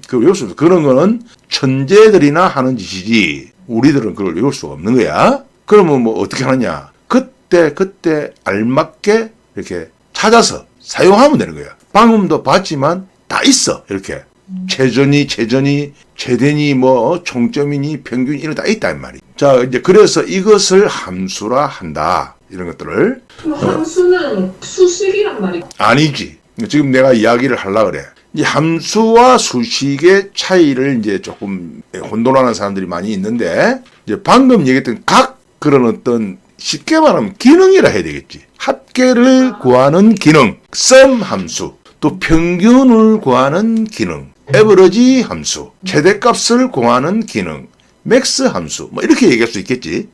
그 외울 수 없어. 그런 거는 천재들이나 하는 짓이지 우리들은 그걸 외울 수가 없는 거야. 그러면 뭐 어떻게 하느냐? 그때 알맞게 이렇게 찾아서 사용하면 되는 거야. 방금도 봤지만 다 있어. 이렇게. 최전이, 최대니, 뭐, 총점이니, 평균이, 이런 다 있다, 이 말이. 자, 이제 그래서 이것을 함수라 한다. 이런 것들을. 함수는 수식이란 말이 아니지. 지금 내가 이야기를 하려고 그래. 이 함수와 수식의 차이를 이제 조금 혼돈하는 사람들이 많이 있는데, 이제 방금 얘기했던 각 그런 어떤 쉽게 말하면 기능이라 해야 되겠지. 합계를 구하는 기능, sum 함수, 또 평균을 구하는 기능, 에버리지 함수, 최대값을 구하는 기능, 맥스 함수, 뭐 이렇게 얘기할 수 있겠지.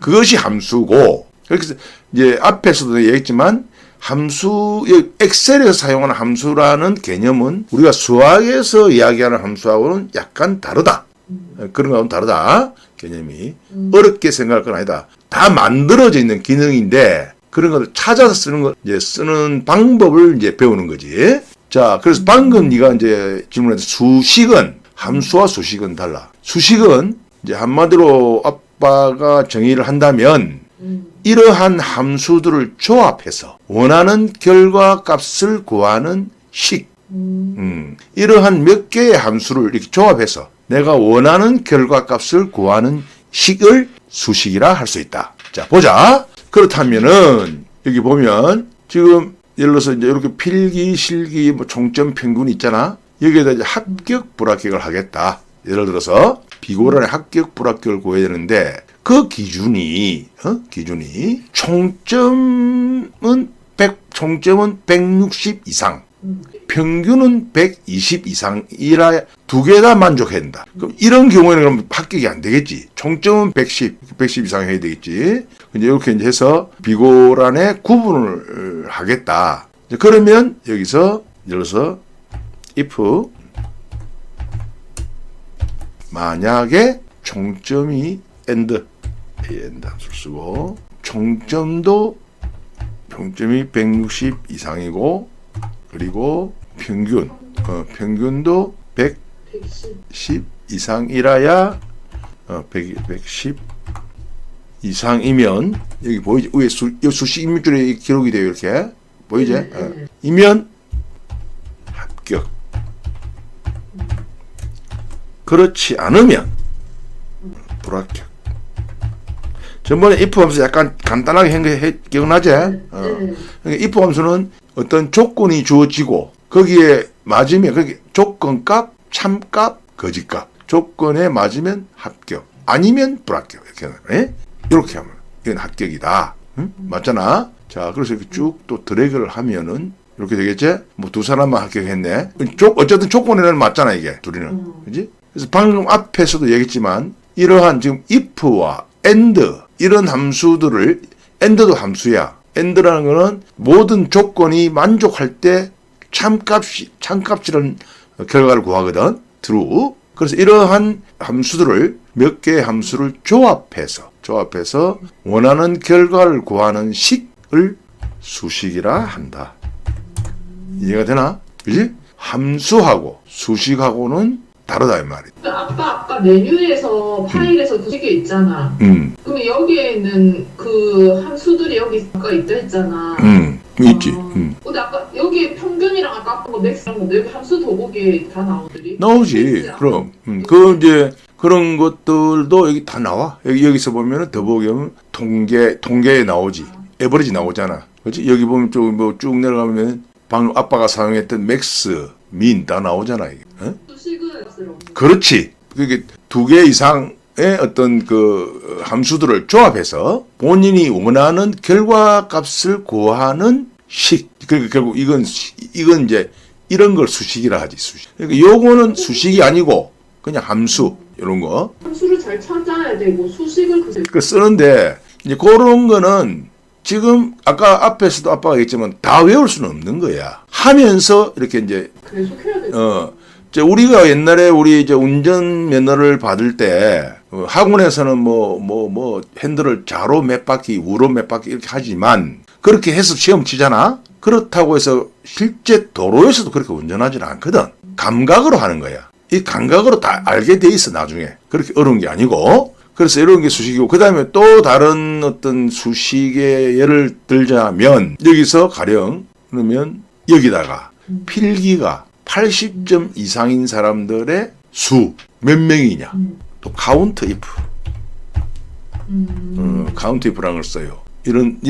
그것이 함수고, 그래서 이제 앞에서도 얘기했지만 함수, 엑셀에서 사용하는 함수라는 개념은 우리가 수학에서 이야기하는 함수하고는 약간 다르다. 그런 거하고는 다르다. 개념이. 어렵게 생각할 건 아니다. 다 만들어져 있는 기능인데 그런 것을 찾아서 쓰는 방법을 이제 배우는 거지. 자, 그래서 방금 네가 이제 질문했던 수식은, 함수와 수식은 달라. 수식은 이제 한마디로 아빠가 정의를 한다면 이러한 함수들을 조합해서 원하는 결과 값을 구하는 식. 이러한 몇 개의 함수를 이렇게 조합해서 내가 원하는 결과 값을 구하는 식을 수식이라 할 수 있다. 자, 보자. 그렇다면은 여기 보면 지금 예를 들어서 이제 이렇게 필기, 실기, 뭐 총점, 평균 있잖아. 여기에다 이제 합격, 불합격을 하겠다. 예를 들어서 비고란의 합격, 불합격을 구해야 되는데 그 기준이 총점은 160 이상, 평균은 120 이상이라 두 개 다 만족해야 된다. 그럼 이런 경우에는 그럼 합격이 안 되겠지. 총점은 110 이상 해야 되겠지. 이제 이렇게 이제 해서 비고란에 구분을 하겠다. 그러면 여기서 예를 들어서 if 만약에 총점이 and AN 함수를 쓰고 총점도 평점이 160 이상이고 그리고 평균도 110 이상이라야 110 이상이면 여기 보이지? 위에 수식 인물줄에 기록이 돼요. 이렇게 보이지? 이면 합격. 그렇지 않으면 불합격. 전번에 if 함수 약간 간단하게 한 거 기억나지? 그러니까 if 함수는 어떤 조건이 주어지고 거기에 맞으면 거기 조건값, 참값, 거짓값. 조건에 맞으면 합격. 아니면 불합격. 이렇게 하면 이건 합격이다. 응? 맞잖아. 자, 그래서 이렇게 쭉 또 드래그를 하면은 이렇게 되겠지? 뭐 두 사람만 합격했네. 어쨌든 조건에는 맞잖아 이게 둘이는. 그지? 그래서 방금 앞에서도 얘기했지만 이러한 지금 if와 and 이런 함수들을 and도 함수야. and라는 거는 모든 조건이 만족할 때 참값이라는 결과를 구하거든. true. 그래서 이러한 함수들을 몇 개의 함수를 조합해서 원하는 결과를 구하는 식을 수식이라 한다. 이해가 되나? 그지? 함수하고 수식하고는 다르다 이 말이야. 아까 메뉴에서 파일에서 그 게 있잖아. 그럼 여기에는 그 함수들이 여기 아까 있다 했잖아. 있지. 근데 아까 여기 평균이랑 아까 뭐 맥스랑 뭐 여기 함수 더보기에 다 나오더니 나오지. 그럼 그 이제 그런 것들도 여기 다 나와. 여기서 보면은 더보기 하면 통계에 나오지. 에버리지 나오잖아. 그렇지? 여기 보면 쭉 내려가면 방금 아빠가 사용했던 맥스, 민 다 나오잖아 이게. 수식은 그렇지. 그게 두 개 이상의 어떤 그 함수들을 조합해서 본인이 원하는 결과값을 구하는 식. 그러니까 결국 이건 이제 이런 걸 수식이라 하지. 수식. 그러니까 요거는 수식이 아니고 그냥 함수 이런 거. 함수를 잘 찾아야 되고 수식을 그 쓰는데 이제 그런 거는 지금 아까 앞에서도 아빠가 얘기했지만 다 외울 수는 없는 거야. 하면서 이렇게 이제 계속해야 돼. 우리가 옛날에 우리 이제 운전 면허를 받을 때 학원에서는 뭐 핸들을 좌로 몇 바퀴, 우로 몇 바퀴 이렇게 하지만 그렇게 해서 시험 치잖아. 그렇다고 해서 실제 도로에서도 그렇게 운전하지는 않거든. 감각으로 하는 거야. 이 감각으로 다 알게 돼 있어 나중에. 그렇게 어려운 게 아니고. 그래서 이런 게 수식이고 그 다음에 또 다른 어떤 수식의 예를 들자면 여기서 가령 그러면 여기다가 필기가 80점 이상인 사람들의 수 몇 명이냐. 또 카운트 if. 카운트 if라는 걸 써요. 이런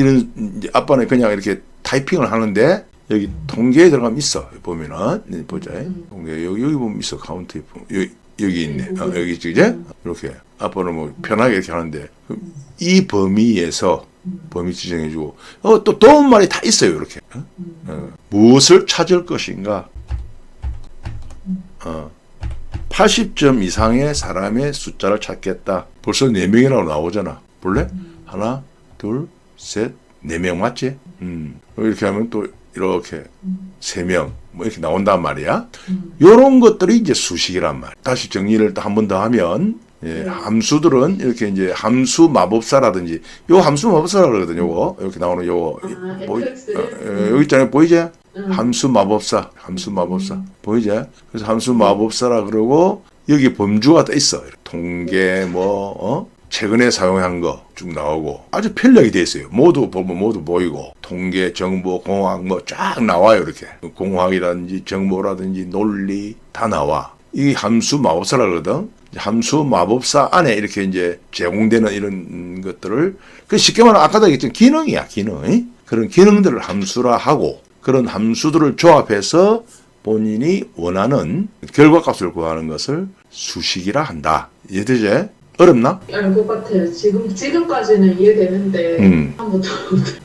이제 아빠는 그냥 이렇게 타이핑을 하는데 여기 통계에 들어가면 있어. 보면은 보자. 통계 여기 보면 있어. 카운트 if. 여기 있네. 여기 있지, 그제? 이렇게. 아빠는 뭐 편하게 이렇게 하는데 이 범위에서 범위 지정해주고 또 도움말이 다 있어요. 이렇게. 무엇을 찾을 것인가? 80점 이상의 사람의 숫자를 찾겠다. 벌써 4명이라고 나오잖아. 볼래? 하나, 둘, 셋, 4명 맞지? 이렇게 하면 또 이렇게 3명 뭐 이렇게 나온단 말이야. 요런 것들이 이제 수식이란 말이야. 다시 정리를 한 번 더 하면 함수들은 이렇게 이제 함수 마법사라든지 요 함수 마법사라 그러거든요. 요거 이렇게 나오는 요거 여기 있잖아요. 보이지? 함수 마법사 보이지? 그래서 함수 마법사라 그러고 여기 범주가 또 있어. 통계 최근에 사용한 거 쭉 나오고 아주 편리하게 돼 있어요. 모두 보면 모두 보이고 통계, 정보, 공학 쫙 나와요. 이렇게 공학이라든지 정보라든지 논리 다 나와. 이 함수 마법사라 그러거든. 함수 마법사 안에 이렇게 이제 제공되는 이런 것들을 쉽게 말하면 아까도 얘기했지만 기능이야. 기능. 그런 기능들을 함수라 하고 그런 함수들을 조합해서 본인이 원하는 결과값을 구하는 것을 수식이라 한다. 이해되지? 어렵나? 알 것 같아요. 지금까지는 이해되는데 한번 더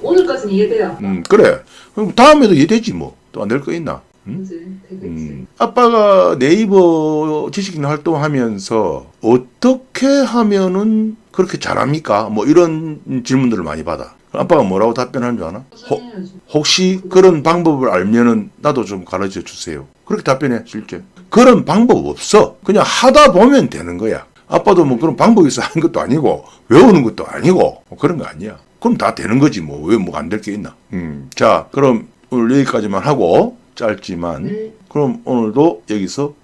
오늘까지는 이해돼요. 그래. 그럼 다음에도 이해되지 뭐. 또 안 될 거 있나? 되겠지. 아빠가 네이버 지식인 활동하면서 어떻게 하면은 그렇게 잘합니까? 뭐 이런 질문들을 많이 받아. 아빠가 뭐라고 답변하는 줄 아나? 혹시 그런 방법을 알면은 나도 좀 가르쳐 주세요. 그렇게 답변해, 실제. 그런 방법 없어. 그냥 하다 보면 되는 거야. 아빠도 뭐 그런 방법이 있어 하는 것도 아니고 외우는 것도 아니고 뭐 그런 거 아니야. 그럼 다 되는 거지 뭐. 왜 뭐 안 될 게 있나. 자 그럼 오늘 여기까지만 하고 짧지만 네. 그럼 오늘도 여기서